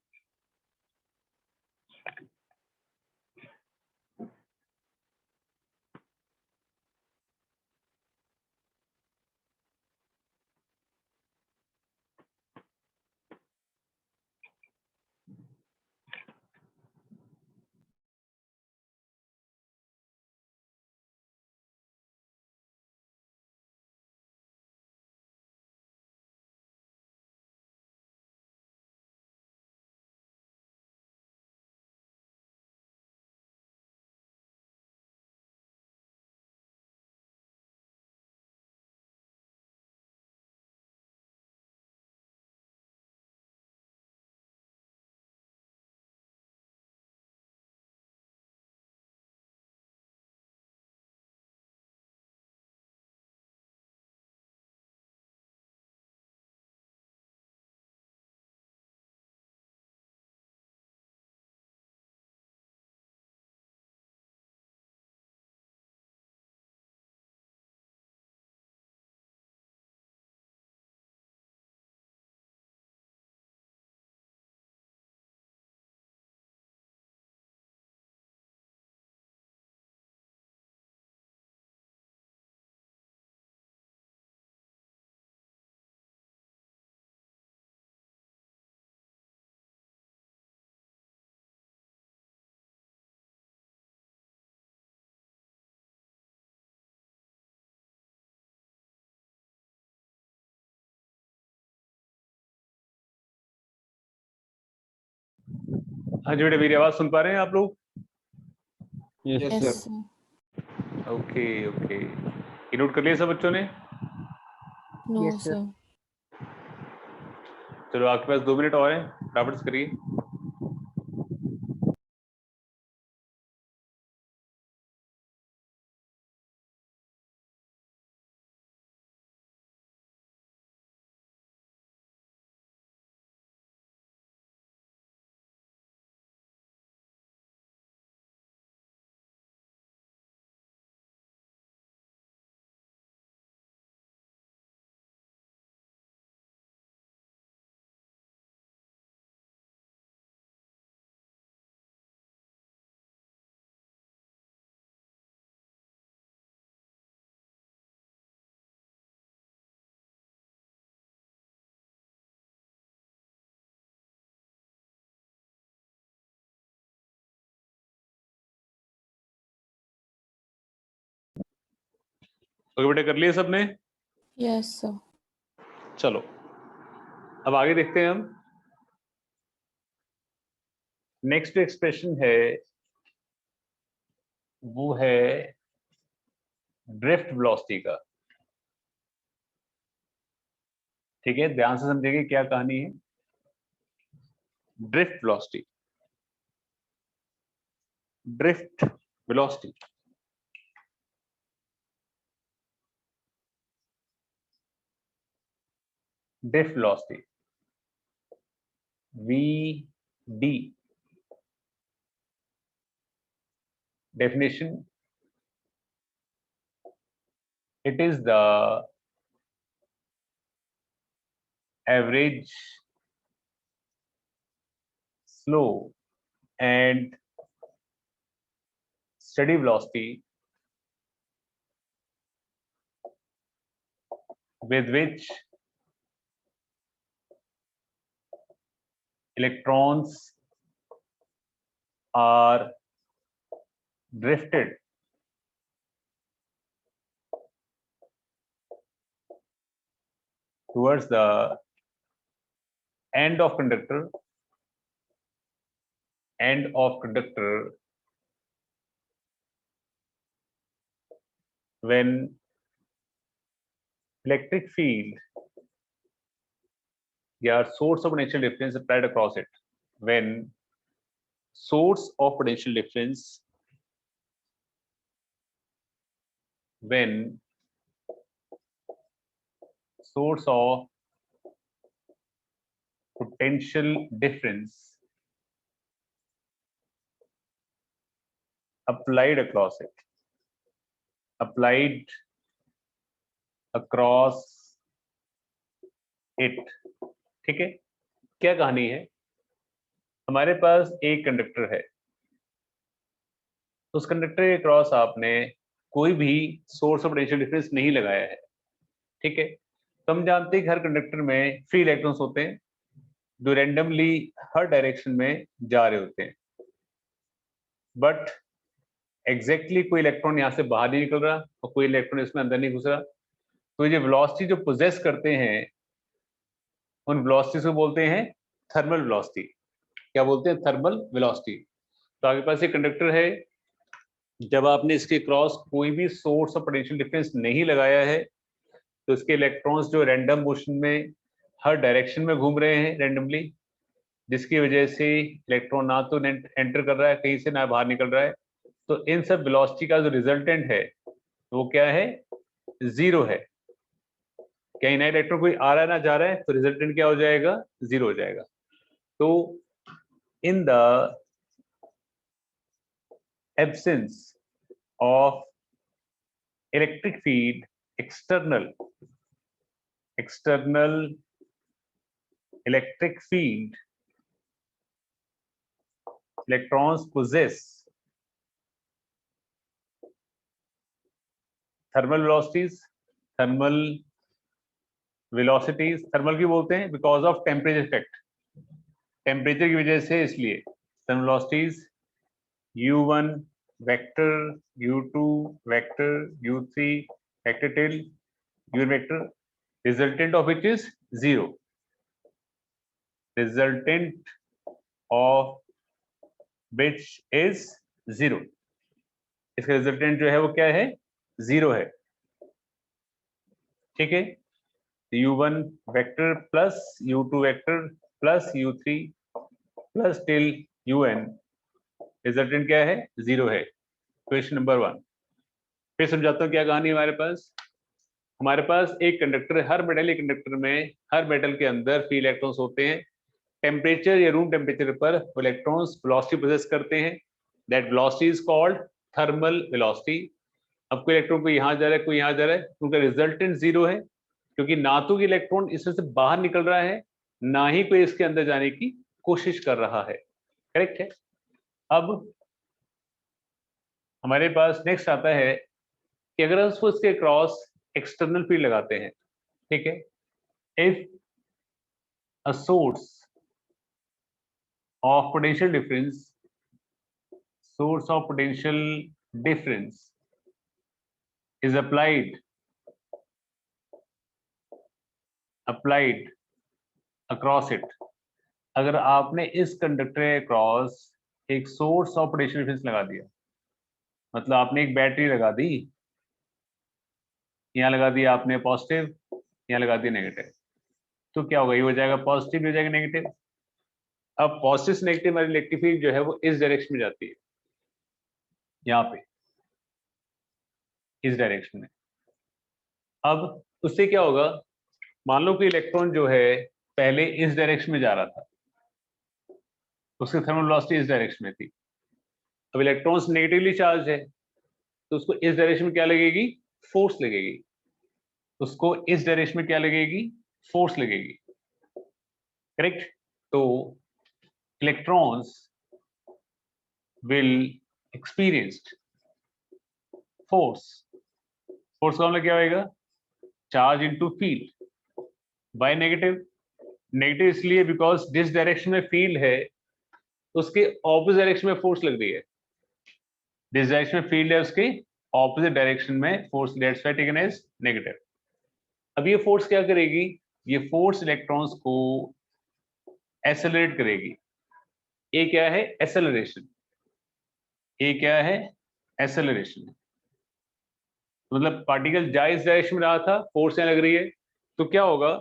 हाँ जी बेटा, मेरी आवाज सुन पा रहे हैं आप लोग? Yes yes yes sir. Sir. Okay okay, ये नोट कर लिया सब बच्चों ने? No Yes, sir. सर। चलो आपके पास 2 मिनट और हैं, फटाफट से करिए। ओके बेटा, कर लिए सबने? Yes sir. चलो अब आगे देखते हैं हम। नेक्स्ट एक्सप्रेशन है वो है ड्रिफ्ट वेलोसिटी का। ठीक है, ध्यान से समझेंगे क्या कहानी है। Drift velocity, drift velocity drift velocity, VD definition: it is the average slow and steady velocity with which electrons are drifted towards the end of conductor when electric field या source of potential difference applied across it, when source of potential difference when source of potential difference applied across it, applied across it। ठीक है, क्या कहानी है? हमारे पास एक conductor है, उस कंडक्टर के क्रॉस आपने कोई भी सोर्स ऑफ पोटेंशियल डिफरेंस नहीं लगाया है। ठीक है, तो हम जानते हैं कि हर कंडक्टर में फ्री इलेक्ट्रॉन्स होते हैं जो रैंडमली हर डायरेक्शन में जा रहे होते हैं, बट एग्जैक्टली कोई इलेक्ट्रॉन यहाँ से बाहर नहीं निकल रहा और कोई इलेक्ट्रॉन इसमें अंदर नहीं घुस रहा। तो ये वेलोसिटी जो पोजेस करते हैं उन वेलोसिटीज को बोलते हैं थर्मल वेलोसिटी। क्या बोलते हैं? Thermal velocity. तो आपके पास एक कंडक्टर है, जब आपने इसके क्रॉस कोई भी सोर्स ऑफ पोटेंशियल डिफरेंस नहीं लगाया है तो इसके इलेक्ट्रॉन्स जो रैंडम मोशन में हर डायरेक्शन में घूम रहे हैं रैंडमली, जिसकी वजह से इलेक्ट्रॉन ना तो एंटर कर रहा है कहीं से, ना बाहर निकल रहा है। तो इन सब वेलोसिटी का जो रिजल्टेंट है वो क्या है? जीरो है। कहीं नया इलेक्ट्रॉन कोई आ रहा है ना जा रहा है, तो रिजल्टेंट क्या हो जाएगा? जीरो हो जाएगा। तो in the absence of electric field, external electric field, electrons possess thermal velocities, thermal की बोलते हैं because of temperature effect, temperature की वजह से, इसलिए thermal velocities u1 vector, u2 vector, u3 vector till u vector, resultant of which is zero, resultant of which is zero। इसका resultant जो है वो क्या है? जीरो है। ठीक है, u1 vector plus u2 vector plus u3 plus till un, resultant क्या है? जीरो है। क्वेश्चन नंबर 1 फिर समझाता हूँ क्या कहानी है। हमारे पास एक कंडक्टर है, हर मेटल कंडक्टर में हर मेटल के अंदर फ्री इलेक्ट्रॉन्स होते हैं। टेम्परेचर या रूम टेम्परेचर पर वो इलेक्ट्रॉन्स वेलोसिटी पोजेस करते हैं, that velocity is called thermal velocity. अब कोई इलेक्ट्रॉन को यहाँ जा रहा है, कोई यहाँ जा रहा है, उनका रिजल्टेंट जीरो है, क्योंकि ना तो कि इलेक्ट्रॉन इसमें से बाहर निकल रहा है, ना ही कोई इसके अंदर जाने की कोशिश कर रहा है। करेक्ट है। अब हमारे पास नेक्स्ट आता है कि अगर हम उसके क्रॉस एक्सटर्नल फील्ड लगाते हैं, ठीक है, if a source of potential difference, source of potential difference is applied across it। अगर आपने इस कंडक्टर के क्रॉस एक सोर्स ऑफ पोटेंशियल डिफरेंस लगा दिया, मतलब आपने एक बैटरी लगा दी, यहाँ लगा दी आपने पॉजिटिव, यहाँ लगा दी नेगेटिव, तो क्या होगा? ये हो जाएगा पॉजिटिव, हो जाएगा नेगेटिव। अब पॉजिटिव से नेगेटिव वाली इलेक्ट्रिक फील्ड जो है वो इस डायरेक्शन में जाती है, यहाँ पे इस डायरेक्शन में। अब उससे क्या होगा? मान लो कि इलेक्ट्रॉन जो है पहले इस डायरेक्शन में जा रहा था, उसकी थर्मल वेलोसिटी इस डायरेक्शन में थी। अब इलेक्ट्रॉन्स नेगेटिवली चार्ज है, तो उसको इस डायरेक्शन में क्या लगेगी? फोर्स लगेगी। उसको इस डायरेक्शन में क्या लगेगी? फोर्स लगेगी। करेक्ट। तो electrons will experience force का मतलब क्या होगा? Charge into field by negative इसलिए बिकॉज जिस डायरेक्शन में फील्ड है उसके ऑपोजिट डायरेक्शन में फोर्स लग रही है। जिस डायरेक्शन में फील्ड है उसके ऑपोजिट डायरेक्शन में force, that's why taken as negative. अब ये फोर्स क्या करेगी? ये फोर्स इलेक्ट्रॉन्स को एक्सेलरेट करेगी। ये क्या है? एक्सेलरेशन। ये क्या है? एक्सेलरेशन। मतलब पार्टिकल जा इस डायरेक्शन में रहा था, फोर्स यहाँ लग रही है, तो क्या होगा?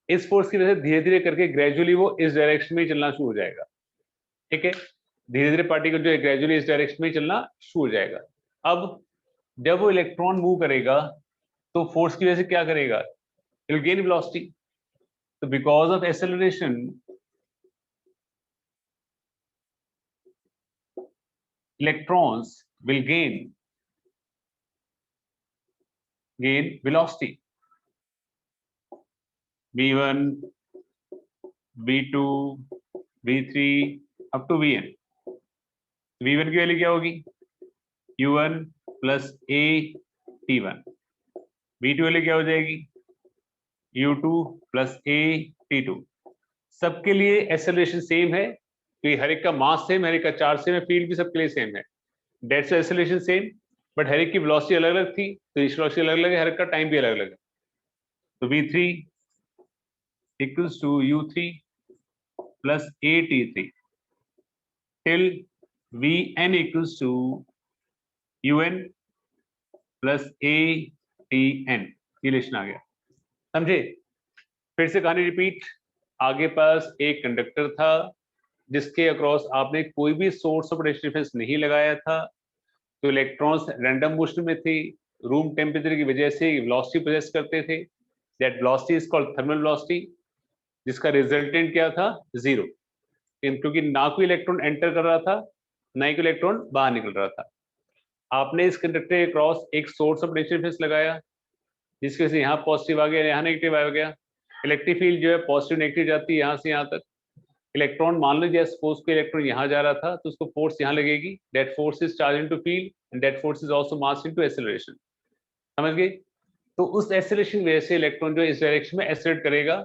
इस फोर्स की वजह से धीरे धीरे करके ग्रेजुअली वो इस डायरेक्शन में चलना शुरू हो जाएगा। ठीक है, धीरे धीरे पार्टिकल जो है ग्रेजुअली इस डायरेक्शन में चलना शुरू हो जाएगा। अब जब वो इलेक्ट्रॉन मूव करेगा तो फोर्स की वजह से क्या करेगा? It will gain velocity. तो because of acceleration electrons will gain velocity v1, v2, v3 up to vn. v1 की वैल्यू क्या होगी? u1 plus a t1. v2 value क्या हो जाएगी? u2 plus a t2. सबके लिए एक्सेलरेशन सेम है, तो हर एक का मास सेम, हर एक का चार्ज सेम है, फील्ड भी सबके लिए सेम है. डेट्स एक्सेलरेशन सेम, बट हर एक की वेलोसिटी अलग अलग थी, तो इस वेलोसिटी अलग अलग है, हर एक का टाइम भी अलग अलग है. तो v3 equals to u3 plus at3 till vn equals to un plus atn. ये रिलेशन आ गया, समझे? फिर से कहानी रिपीट. आगे पास एक कंडक्टर था जिसके अक्रॉस आपने कोई भी सोर्स ऑफ पोटेंशियल डिफरेंस नहीं लगाया था, तो इलेक्ट्रॉन्स रैंडम मोशन में थे, रूम टेम्परेचर की वजह से वेलोसिटी पोजेस करते थे. That velocity is called thermal velocity, जिसका रिजल्टेंट क्या था? जीरो, क्योंकि ना कोई इलेक्ट्रॉन एंटर कर रहा था, ना ही कोई इलेक्ट्रॉन बाहर निकल रहा था. आपने इस कंडक्टर के क्रॉस एक सोर्स ऑफ पोटेंशियल डिफरेंस लगाया, जिसकी वजह से यहाँ पॉजिटिव आ गया, यहाँ नेगेटिव आ गया. इलेक्ट्रिक फील्ड जो है पॉजिटिव नेगेटिव जाती है यहाँ से यहाँ तक. इलेक्ट्रॉन मान लीजिए सपोज को इलेक्ट्रॉन यहाँ जा रहा था, तो उसको फोर्स यहाँ लगेगी. That force is charge into field and that force is also mass into acceleration. समझ गए? तो उस एक्सेलरेशन की वजह से इलेक्ट्रॉन जो इस डायरेक्शन में एक्सेलरेट करेगा,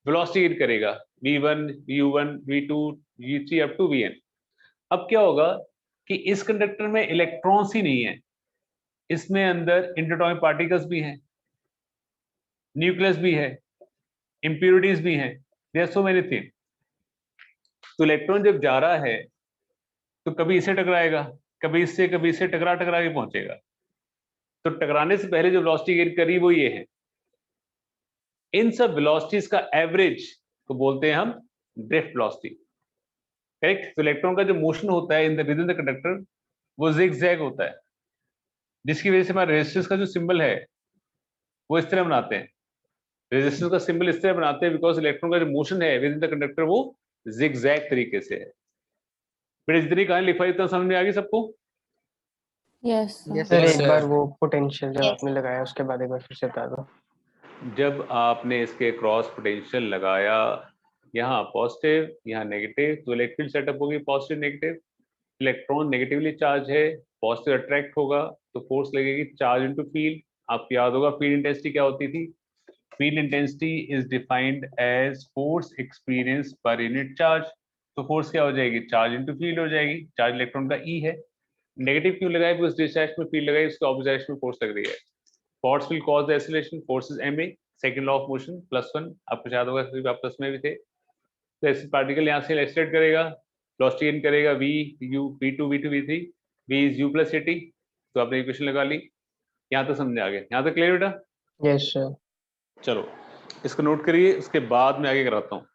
वेलोसिटी गेन करेगा, v1, u1, v2, v3 up to vn. अब क्या होगा कि इस कंडक्टर में इलेक्ट्रॉन्स ही नहीं है, इसमें अंदर इंटरएटॉमिक पार्टिकल्स भी हैं, न्यूक्लियस भी है, इंप्योरिटीज भी हैं, there are so many thing. तो इलेक्ट्रॉन जब जा रहा है तो कभी इसे टकराएगा, कभी इससे टकरा टकरा के पहुंचेगा. तो टकराने से पहले जो वेलोसिटी गेन करी वो ये है. इन सब वेलोसिटीज का एवरेज को बोलते हैं हम ड्रिफ्ट वेलोसिटी. करेक्ट? तो इलेक्ट्रॉन का जो मोशन होता है in the with in the conductor वो जिगजैग होता है, जिसकी वजह से हमारा रेजिस्टेंस का जो सिंबल है वो इस तरह बनाते हैं. रेजिस्टेंस का सिंबल इस तरह बनाते हैं बिकॉज इलेक्ट्रॉन का जो मोशन है विद इन द कंडक्टर वो जिगजैग तरीके से है. फिर जितनी कहानी लिखवाई इतना समझ में आ गई सबको? यस यस सर Yes, एक sir. बार वो पोटेंशियल जब आपने लगाया उसके बाद एक बार फिर से बता दो. जब आपने इसके क्रॉस पोटेंशियल लगाया, यहाँ पॉजिटिव यहाँ नेगेटिव, तो इलेक्ट्रिक सेटअप होगी positive negative. Electron negatively charge है, पॉजिटिव अट्रैक्ट होगा तो फोर्स लगेगी चार्ज इनटू फील्ड. आपको याद होगा फील्ड इंटेंसिटी क्या होती थी? Field intensity is defined as force experience per unit charge. तो फोर्स क्या हो जाएगी? चार्ज इनटू फील्ड हो जाएगी. चार्ज इलेक्ट्रॉन का ई है. नेगेटिव क्यों लगाए? बिकॉज जिस डायरेक्शन में फील्ड लगाई उसके ऑपोजिट डायरेक्शन में फोर्स लग रही है. Force will cause the acceleration. Force is ma. Second law of motion +1. आपको याद होगा सभी आप प्लस में भी थे. तो ऐसे पार्टिकल यहाँ से एक्सेलरेट करेगा, वेलोसिटी गेन करेगा v u v2 v2 v3. v is u plus at. तो आपने इक्वेशन लगा ली. यहाँ तक समझ आ गया? यहाँ तक क्लियर बेटा? Yes sir. चलो इसको नोट करिए, उसके बाद मैं आगे कराता हूँ.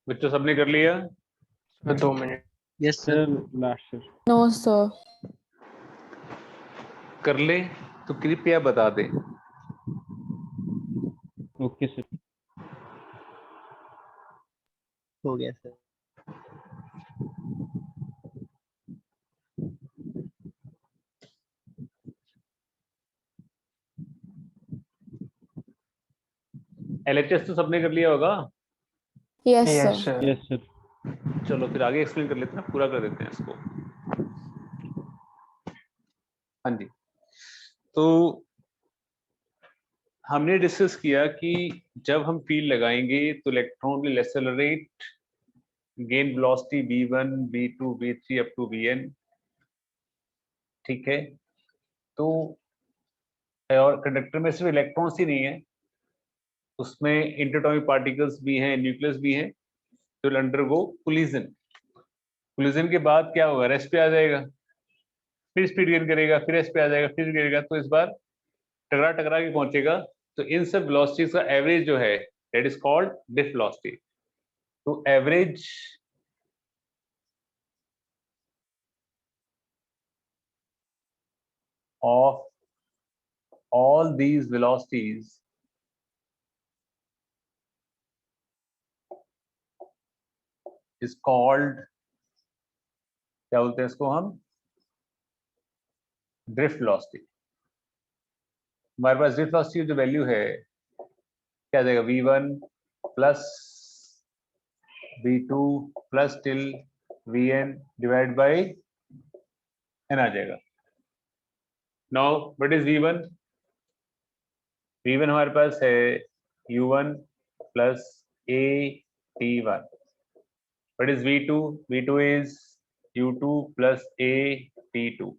बच्चों सबने कर लिया? 2 minute. Yes sir. Sir last sir. No, sir. कर ले तो कृपया बता दे। Okay sir. हो गया सर। LHS तो सबने कर लिया होगा? Yes, sir. Sir. Yes sir. चलो फिर आगे एक्सप्लेन कर लेते हैं, पूरा कर देते हैं इसको। हाँ जी, तो हमने डिस्कस किया कि जब हम फील्ड लगाएंगे तो electron will accelerate, gain velocity v1, v2, v3 up to vn। ठीक है, तो और कंडक्टर में सिर्फ इलेक्ट्रॉन्स ही नहीं है, उसमें इंटरएटॉमिक पार्टिकल्स भी हैं, न्यूक्लियस भी हैं, तो अंडरगो कोलिजन। कोलिजन के बाद क्या होगा? रेस्ट पे आ जाएगा, फिर स्पीड गेन करेगा, फिर रेस्ट पे आ जाएगा, फिर गिरेगा, तो इस बार टकरा टकरा के पहुंचेगा। तो इन सब वेलोसिटीज का एवरेज जो है that is called drift velocity. तो average of all these velocities is called, क्या बोलते हैं इसको हम? Drift velocity. हमारे पास ड्रिफ्ट वेलोसिटी की जो वैल्यू है क्या आ जाएगा? v1 plus v2 plus till vn divide by n आ जाएगा। Now what is v1? v1 हमारे पास है u1 plus a t1। What is v2? v2 is u2 plus a t2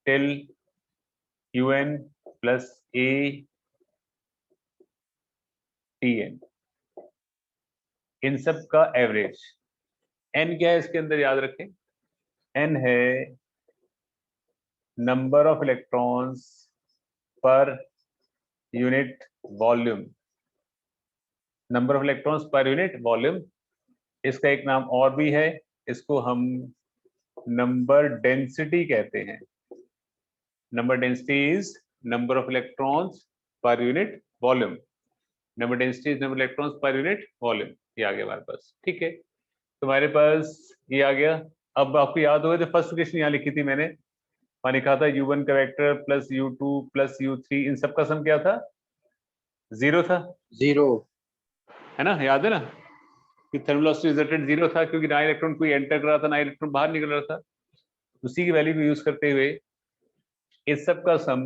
till un plus a tn। इन सब का average n क्या है इसके अंदर? याद रखें, n है number of electrons per unit volume. Number of electrons per unit volume, इसका एक नाम और भी है, इसको हम नंबर डेंसिटी कहते हैं। Number density is number of electrons per unit volume. Number density is number electrons per unit volume. ये आ गया हमारे पास। ठीक है, तुम्हारे पास ये आ गया। अब आपको याद होगा जो फर्स्ट इक्वेशन यहाँ लिखी थी मैंने, वहां लिखा था u1 का vector plus u2 plus u3, इन सब का सम क्या था? 0 था। 0 है ना, याद है ना कि थर्मल वेलोसिटी रिजल्टेंट 0 था, क्योंकि ना इलेक्ट्रॉन कोई एंटर कर रहा था ना इलेक्ट्रॉन बाहर निकल रहा था। उसी की वैल्यू को यूज करते हुए इस सब का सम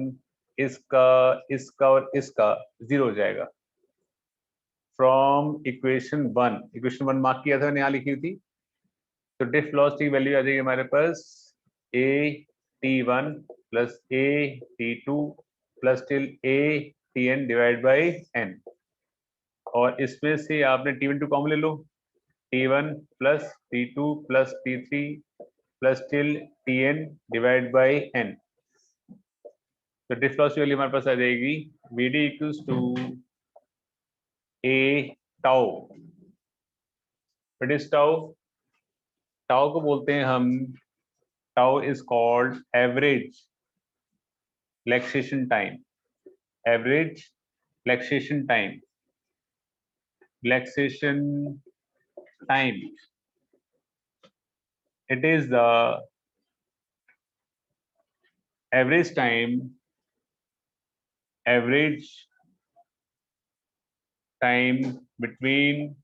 इसका, इसका और इसका 0 हो जाएगा। फ्रॉम इक्वेशन 1, इक्वेशन 1 मार्क किया था मैंने, यहाँ लिखी हुई थी। तो ड्रिफ्ट वेलोसिटी की वैल्यू आ जाएगी हमारे पास a t1 plus a t2 plus till a tn divide by n। और इसमें से आपने t1 टू कॉमन ले लो, t1 plus t2 plus t3 plus till tn divide by n। तो ड्रिफ्ट वेलोसिटी वैल्यू हमारे पास आ जाएगी vd equals to a tau. What is tau? Tau को बोलते हैं हम, tau is called average relaxation time. Average relaxation time, relaxation time, it is the average time, average time between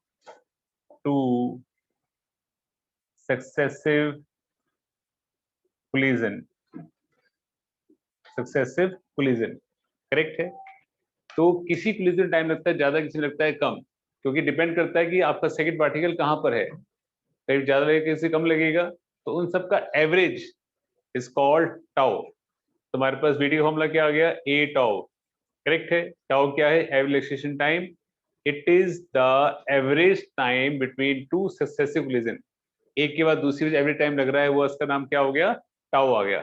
two successive collision, successive collision, correct है। तो किसी collision time लगता है ज्यादा, किसी लगता है कम, क्योंकि डिपेंड करता है कि आपका सेकंड पार्टिकल कहाँ पर है, कहीं ज्यादा लगेगा किसी कम लगेगा। तो उन सब का एवरेज इज कॉल्ड टाउ। तुम्हारे पास वीडियो फॉर्मूला क्या आ गया? ए टाउ, करेक्ट है। टाउ क्या है? Average relaxation time. It is the average time between two successive collision. एक के बाद दूसरी एवरेज टाइम लग रहा है, वो उसका नाम क्या हो गया? टाउ आ गया।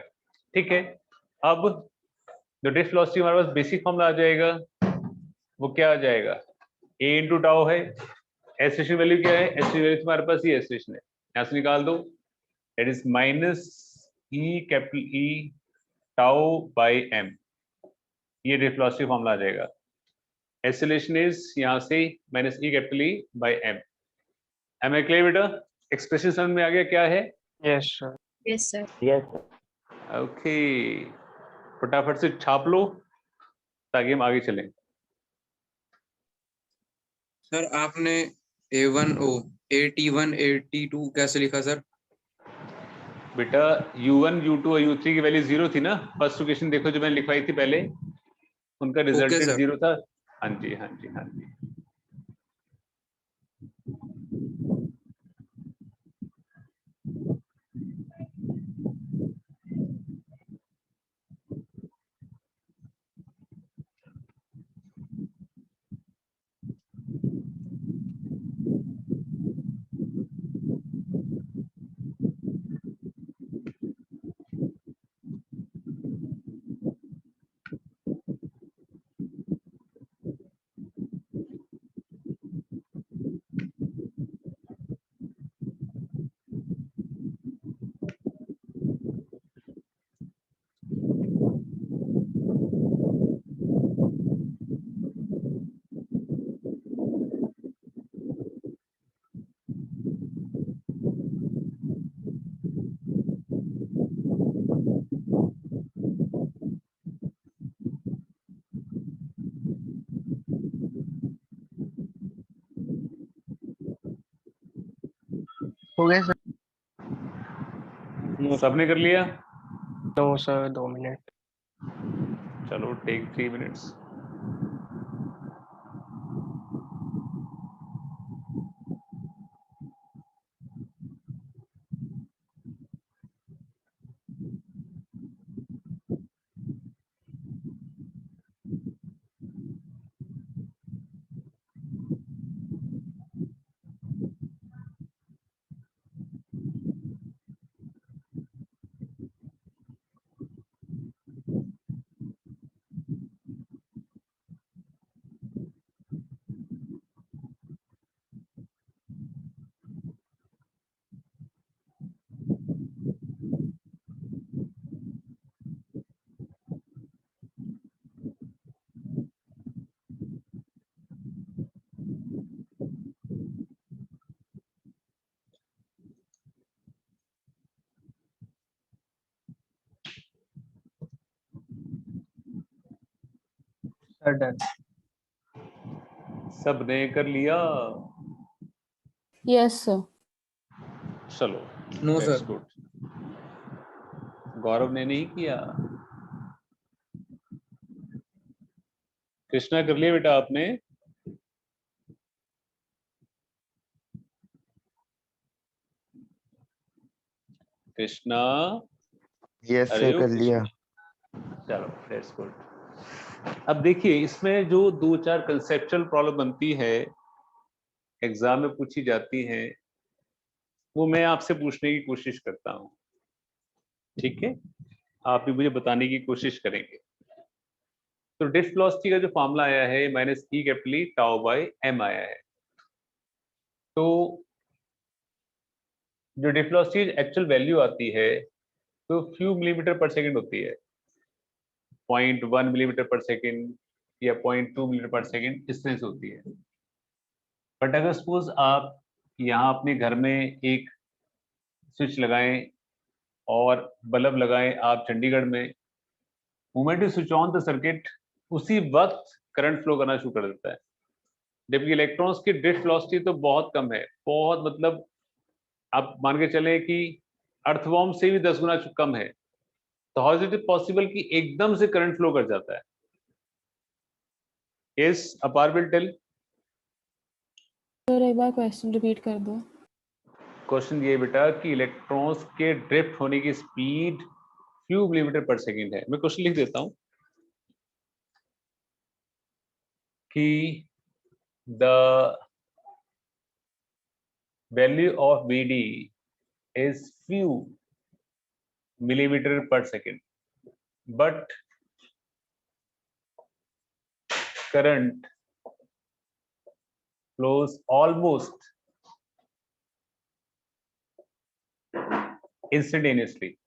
ठीक है, अब जो ड्रिफ्ट वेलोसिटी हमारे पास बेसिक फॉर्मूला आ जाएगा, वो क्या आ जाएगा? ए इंटू टाउ है, एस्टिमेशन वैल्यू क्या है? एस्टिमेशन वैल्यू तुम्हारे पास ये एस्टिमेशन है, यहाँ से निकाल दो, that is minus E capital E tau by M, ये ड्रिफ्ट वेलोसिटी फॉर्मूला आ जाएगा। एक्सेलरेशन इज यहाँ से minus E capital E by M. Am I clear बेटा? एक्सप्रेशन समझ में आ गया क्या है? Yes sir. Yes, sir. Yes okay, फटाफट से छाप लो ताकि हम आगे चलें। सर आपने A1O AT1 AT2 कैसे लिखा सर? बेटा U1 U2 और U3 की वैल्यू 0 थी ना, फर्स्ट इक्वेशन देखो जो मैंने लिखवाई थी पहले, उनका रिजल्टेंट सर। 0 था। हाँ जी हाँ जी हाँ जी। हो गया सर? सबने कर लिया? No sir, 2 minute. चलो टेक 3 मिनट्स। Sir done. सबने कर लिया? Yes sir. चलो no that's sir. Good. Gaurav ने नहीं किया। कृष्णा कर लिया बेटा आपने? कृष्णा? यस अरे सर, ओ कर लिया। कृष्णा, चलो दैट्स गुड। अब देखिए इसमें जो 2-4 कंसेप्चुअल प्रॉब्लम बनती है, एग्जाम में पूछी जाती हैं, वो मैं आपसे पूछने की कोशिश करता हूं, ठीक है? आप भी मुझे बताने की कोशिश करेंगे। तो ड्रिफ्ट वेलोसिटी का जो फॉर्मूला आया है minus E capital E tau by M आया है। तो जो ड्रिफ्ट वेलोसिटी एक्चुअल वैल्यू आती है तो फ्यू मिलीमीटर पर सेकंड होती है, 0.1 मिलीमीटर पर सेकंड या 0.2 मिलीमीटर पर सेकंड डिस्टेंस होती है। बट अगर सपोज आप यहाँ अपने घर में एक स्विच लगाएं और बल्ब लगाएं आप चंडीगढ़ में, moment you switch on the circuit उसी वक्त करंट फ्लो करना शुरू कर देता है, जबकि इलेक्ट्रॉन्स की ड्रिफ्ट वेलोसिटी तो बहुत कम है, बहुत मतलब आप मान के चलें कि अर्थवॉर्म से भी 10 गुना कम है। तो हाउ इज इट पॉसिबल कि एकदम से करंट फ्लो कर जाता है? यस अपार विल टेल। सर एक बार क्वेश्चन रिपीट कर दो। क्वेश्चन ये बेटा कि इलेक्ट्रॉन्स के ड्रिफ्ट होने की स्पीड फ्यू मिलीमीटर पर सेकंड है। मैं क्वेश्चन लिख देता हूं कि the value of Vd is few millimeter per second, but current flows almost instantaneously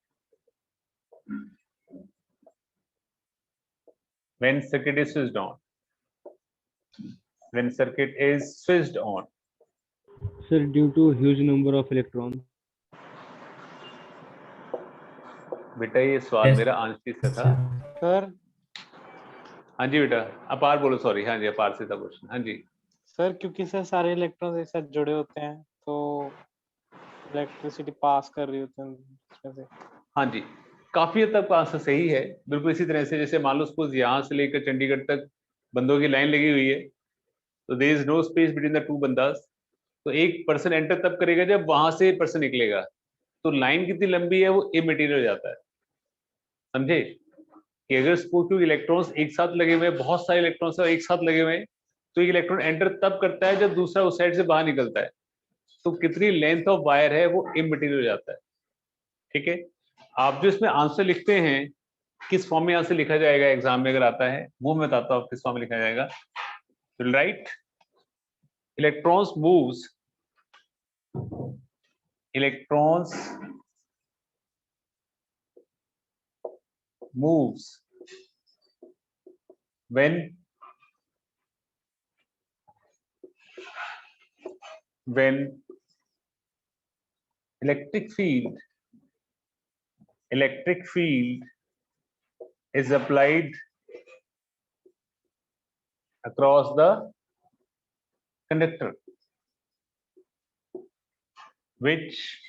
when circuit is switched on. When circuit is switched on. Sir, due to huge number of electrons. बेटा ये सवाल मेरा answer से था। Sir हाँ जी बेटा, अपार बोलो, सॉरी। हाँ जी, अपार से था क्वेश्चन। हाँ जी सर क्योंकि सर सारे इलेक्ट्रॉन्स एक साथ जुड़े होते हैं तो इलेक्ट्रिसिटी पास कर रही होती है उसमें से। हाँ जी, काफी हद तक आंसर सही है। बिल्कुल इसी तरह से जैसे मान लो सपोज यहाँ से लेकर चंडीगढ़ तक बंदों की लाइन लगी हुई है, तो there is no space between the two बंदास। तो एक पर्सन एंटर तब करेगा जब वहां से पर्सन निकलेगा। तो लाइन कितनी लंबी है वो इमटेरियल हो जाता है, समझे? कि अगर सपोज टू इलेक्ट्रॉन्स एक साथ लगे हुए, बहुत सारे इलेक्ट्रॉन्स एक साथ लगे हुए हैं, तो एक इलेक्ट्रॉन एंटर तब करता है जब दूसरा उस साइड से बाहर निकलता है। तो कितनी लेंथ ऑफ वायर है वो इमटेरियल हो जाता है। ठीक है, आप जो इसमें आंसर लिखते हैं किस फॉर्म में आंसर लिखा जाएगा एग्जाम में अगर आता है, वो मैं बताता हूँ किस फॉर्म में लिखा जाएगा। Right, electrons moves when electric field is applied across the conductor, which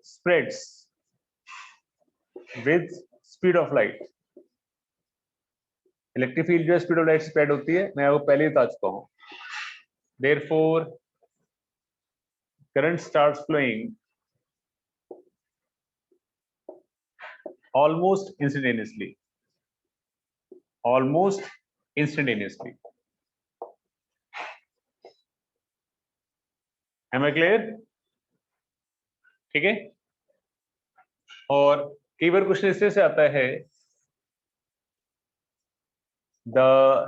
spreads with speed of light। Electric field जो है स्पीड ऑफ लाइट स्प्रेड होती है, मैं आपको पहले ही बता चुका हूं। Therefore current starts flowing almost instantaneously। Am I clear? ठीक है। और कई बार क्वेश्चन इस तरह से आता है, the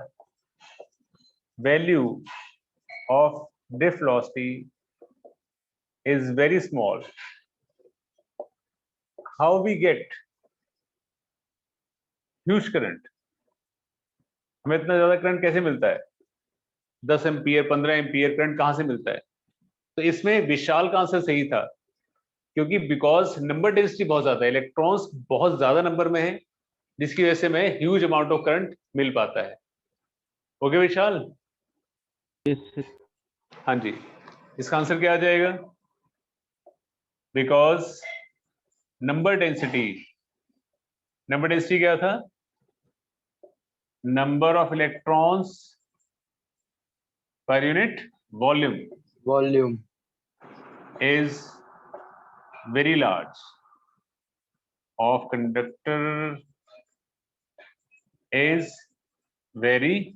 value of drift velocity is very small, how we get huge current? हमें इतना ज्यादा करंट कैसे मिलता है? 10 एम्पियर 15 एम्पियर करंट कहां से मिलता है? तो इसमें विशाल का आंसर सही था, क्योंकि बिकॉज नंबर डेंसिटी बहुत ज्यादा है, इलेक्ट्रॉन्स बहुत ज्यादा नंबर में है, जिसकी वजह से हमें ह्यूज अमाउंट ऑफ करंट मिल पाता है। ओके विशाल? हाँ जी, इसका आंसर क्या आ जाएगा? बिकॉज नंबर डेंसिटी क्या था? Number of electrons per unit volume is very large of conductor is very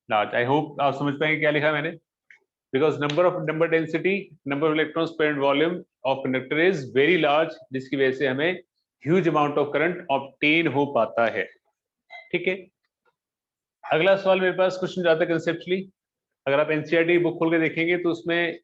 large। I hope आप समझ पाएंगे क्या लिखा है मैंने। Because number density, number of electrons per unit volume of conductor is very large, जिसकी वजह से हमें huge amount of current obtain हो पाता है। ठीक है, अगला सवाल मेरे पास क्वेश्चन जाता है कंसेप्चुअली। अगर आप एनसीईआरटी बुक खोल के देखेंगे तो उसमें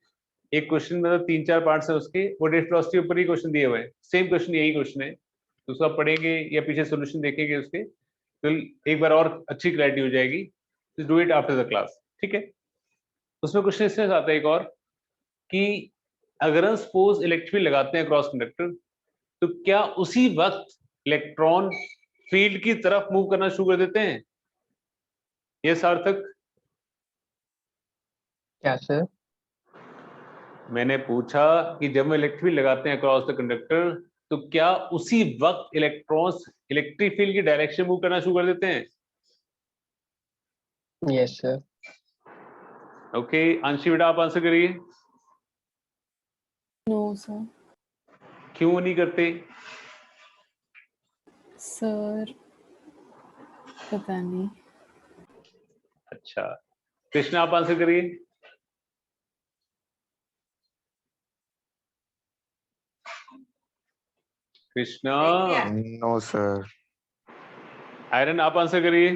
एक क्वेश्चन मतलब 3-4 पार्ट्स है उसके, वो ड्रिफ्ट वेलोसिटी ऊपर ही क्वेश्चन दिए हुए हैं, सेम क्वेश्चन यही क्वेश्चन है। तो उसको आप पढ़ेंगे या पीछे सॉल्यूशन देखेंगे उसके, तो एक बार और अच्छी क्लैरिटी हो जाएगी। तो do it after the class, ठीक है। उसमें क्वेश्चन इससे आता है एक और कि अगर हम सपोज इलेक्ट्रिक फील्ड लगाते हैं क्रॉस कंडक्टर, तो क्या उसी वक्त इलेक्ट्रॉन फील्ड की तरफ मूव करना शुरू कर देते हैं? ये सार्थक? क्या सर? मैंने पूछा कि जब हम इलेक्ट्रिक फील्ड लगाते हैं अक्रॉस द कंडक्टर, तो क्या उसी वक्त इलेक्ट्रॉन्स इलेक्ट्रिक फील्ड की डायरेक्शन मूव करना शुरू कर देते हैं? Yes sir. ओके, अंशी बेटा आप आंसर करिए। No sir. क्यों नहीं करते? सर पता नहीं। अच्छा, कृष्णा आप आंसर करिए। कृष्णा? No sir. आयरन आप आंसर करिए।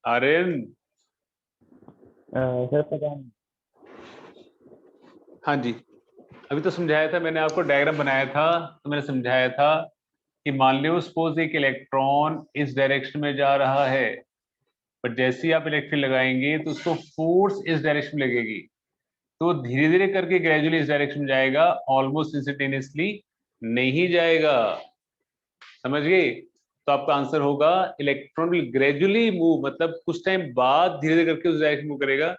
आर्यन, सर पता नहीं। हाँ जी, अभी तो समझाया था मैंने आपको, डायग्राम बनाया था तो मैंने समझाया था कि मान लो सपोज एक इलेक्ट्रॉन इस डायरेक्शन में जा रहा है, पर जैसे ही आप इलेक्ट्रिक फील्ड लगाएंगे तो उसको फोर्स इस डायरेक्शन में लगेगी, तो धीरे धीरे करके ग्रेजुअली इस डायरेक्शन में जाएगा, ऑलमोस्ट इंस्टेंटेनियसली नहीं जाएगा। समझ गए? तो आपका आंसर होगा इलेक्ट्रॉन विल ग्रेजुअली मूव, मतलब कुछ टाइम बाद धीरे धीरे करके उस डायरेक्शन मूव करेगा।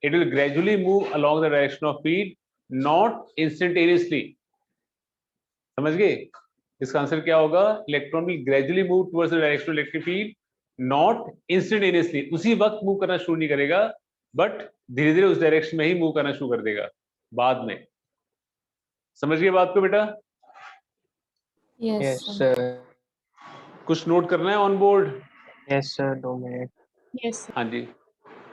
It will gradually move along the direction of field, not instantaneously. समझ गए? इसका आंसर क्या होगा? Electron will gradually move towards the direction of electric field, not instantaneously. उसी वक्त मूव करना शुरू नहीं करेगा, बट धीरे धीरे उस डायरेक्शन में ही मूव करना शुरू कर देगा बाद में। समझ गए बात को बेटा? Yes yes sir. सर। कुछ नोट करना है on board? Yes sir, 2 minute. Yes हाँ जी,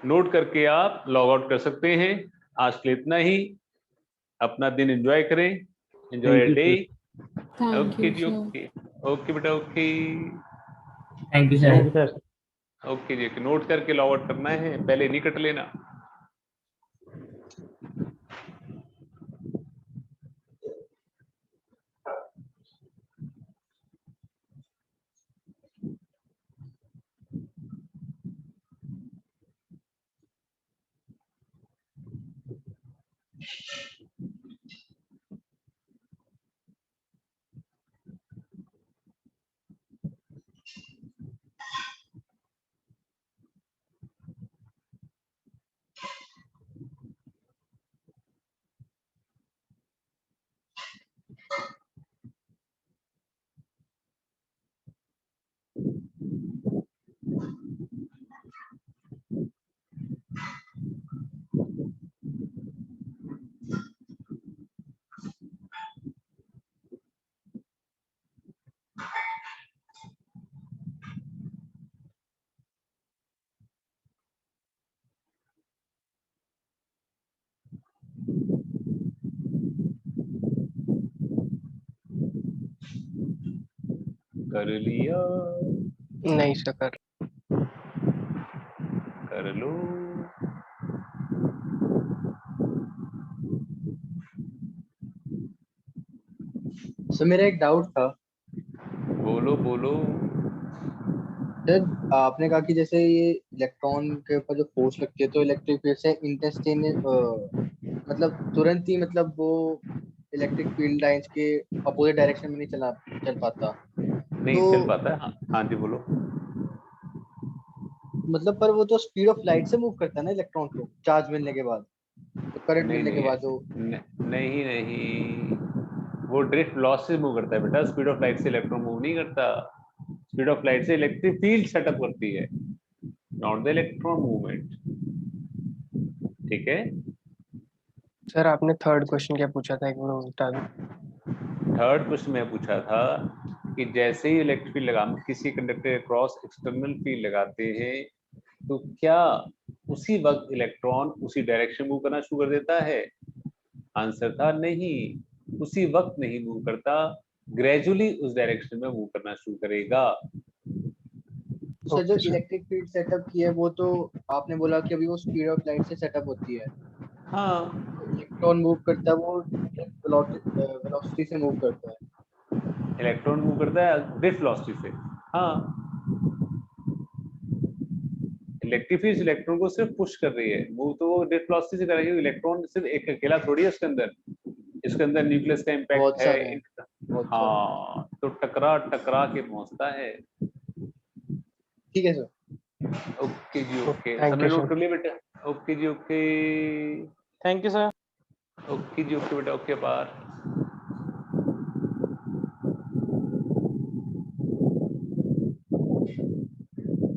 नोट करके आप लॉग आउट कर सकते हैं। आज के लिए इतना ही, अपना दिन एंजॉय करें, enjoy Thank you, day. Thank okay you जी, सर। ओके ओके बेटा, okay thank you sir. Okay जी। नोट करके लॉग आउट करना है, पहले नहीं कट लेना। कर लिया, नहीं सर कर। कर लो। सर मेरा एक डाउट था बोलो बोलो। सर। आपने कहा कि जैसे ये इलेक्ट्रॉन के ऊपर जो फोर्स लगती है तो इलेक्ट्रिक फील्ड से मतलब तुरंत ही मतलब वो इलेक्ट्रिक फील्ड लाइंस के अपोजिट डायरेक्शन में नहीं चल पाता। नहीं तो चल पाता है। हाँ हाँ जी, बोलो। मतलब पर वो तो स्पीड ऑफ लाइट से मूव करता है ना इलेक्ट्रॉन को, चार्ज मिलने के बाद, तो करंट नहीं मिलने के नहीं बाद जो। नहीं नहीं, वो ड्रिफ्ट लॉस से मूव करता है बेटा, स्पीड ऑफ लाइट से इलेक्ट्रॉन मूव नहीं करता। स्पीड ऑफ लाइट से इलेक्ट्रिक फील्ड सेटअप करती है, नॉट द इलेक्ट्रॉन मूवमेंट। ठीक है? सर आपने थर्ड क्वेश्चन क्या पूछा था, एक मिनट बता दो। थर्ड क्वेश्चन मैं पूछा था कि जैसे ही इलेक्ट्रिक फील्ड लगा, किसी कंडक्टर के क्रॉस एक्सटर्नल फील्ड लगाते हैं, तो क्या उसी वक्त इलेक्ट्रॉन उसी डायरेक्शन मूव करना शुरू कर देता है? आंसर था नहीं, उसी वक्त नहीं मूव करता, ग्रेजुअली उस डायरेक्शन में मूव करना शुरू करेगा। सर जो okay sir. Electric field setup की है वो तो आपने बोला कि अभी वो स्पीड ऑफ लाइट से सेटअप होती है। हाँ, इलेक्ट्रॉन मूव करता है वो वेलोसिटी से मूव करता है। इलेक्ट्रॉन मूव करता है ड्रिफ्ट वेलोसिटी से। हाँ, इलेक्ट्रिक फील्ड इलेक्ट्रॉन को सिर्फ पुश कर रही है, मूव तो वो ड्रिफ्ट वेलोसिटी से करेगी। इलेक्ट्रॉन सिर्फ एक अकेला थोड़ी है इसके अंदर, इसके अंदर न्यूक्लियस का इम्पैक्ट बहुत है। सारे हैं, बहुत सारे। हाँ, तो टकरा टकरा के पहुंचता है। ठीक है सर। ओके जी, ओके। थैंक सबने यू नोट सर। कर लिया बेटा? ओके जी, okay thank you sir. Okay जी, ओके बेटा, ओके बार।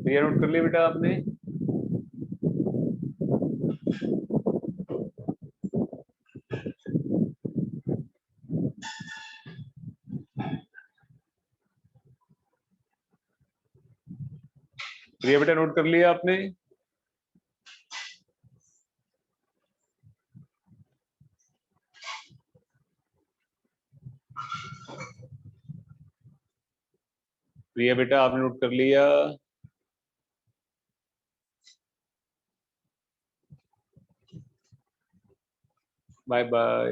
ये नोट कर लिया बेटा आपने? प्रिया बेटा, नोट कर लिया आपने? प्रिया बेटा, आपने नोट कर लिया? Bye bye.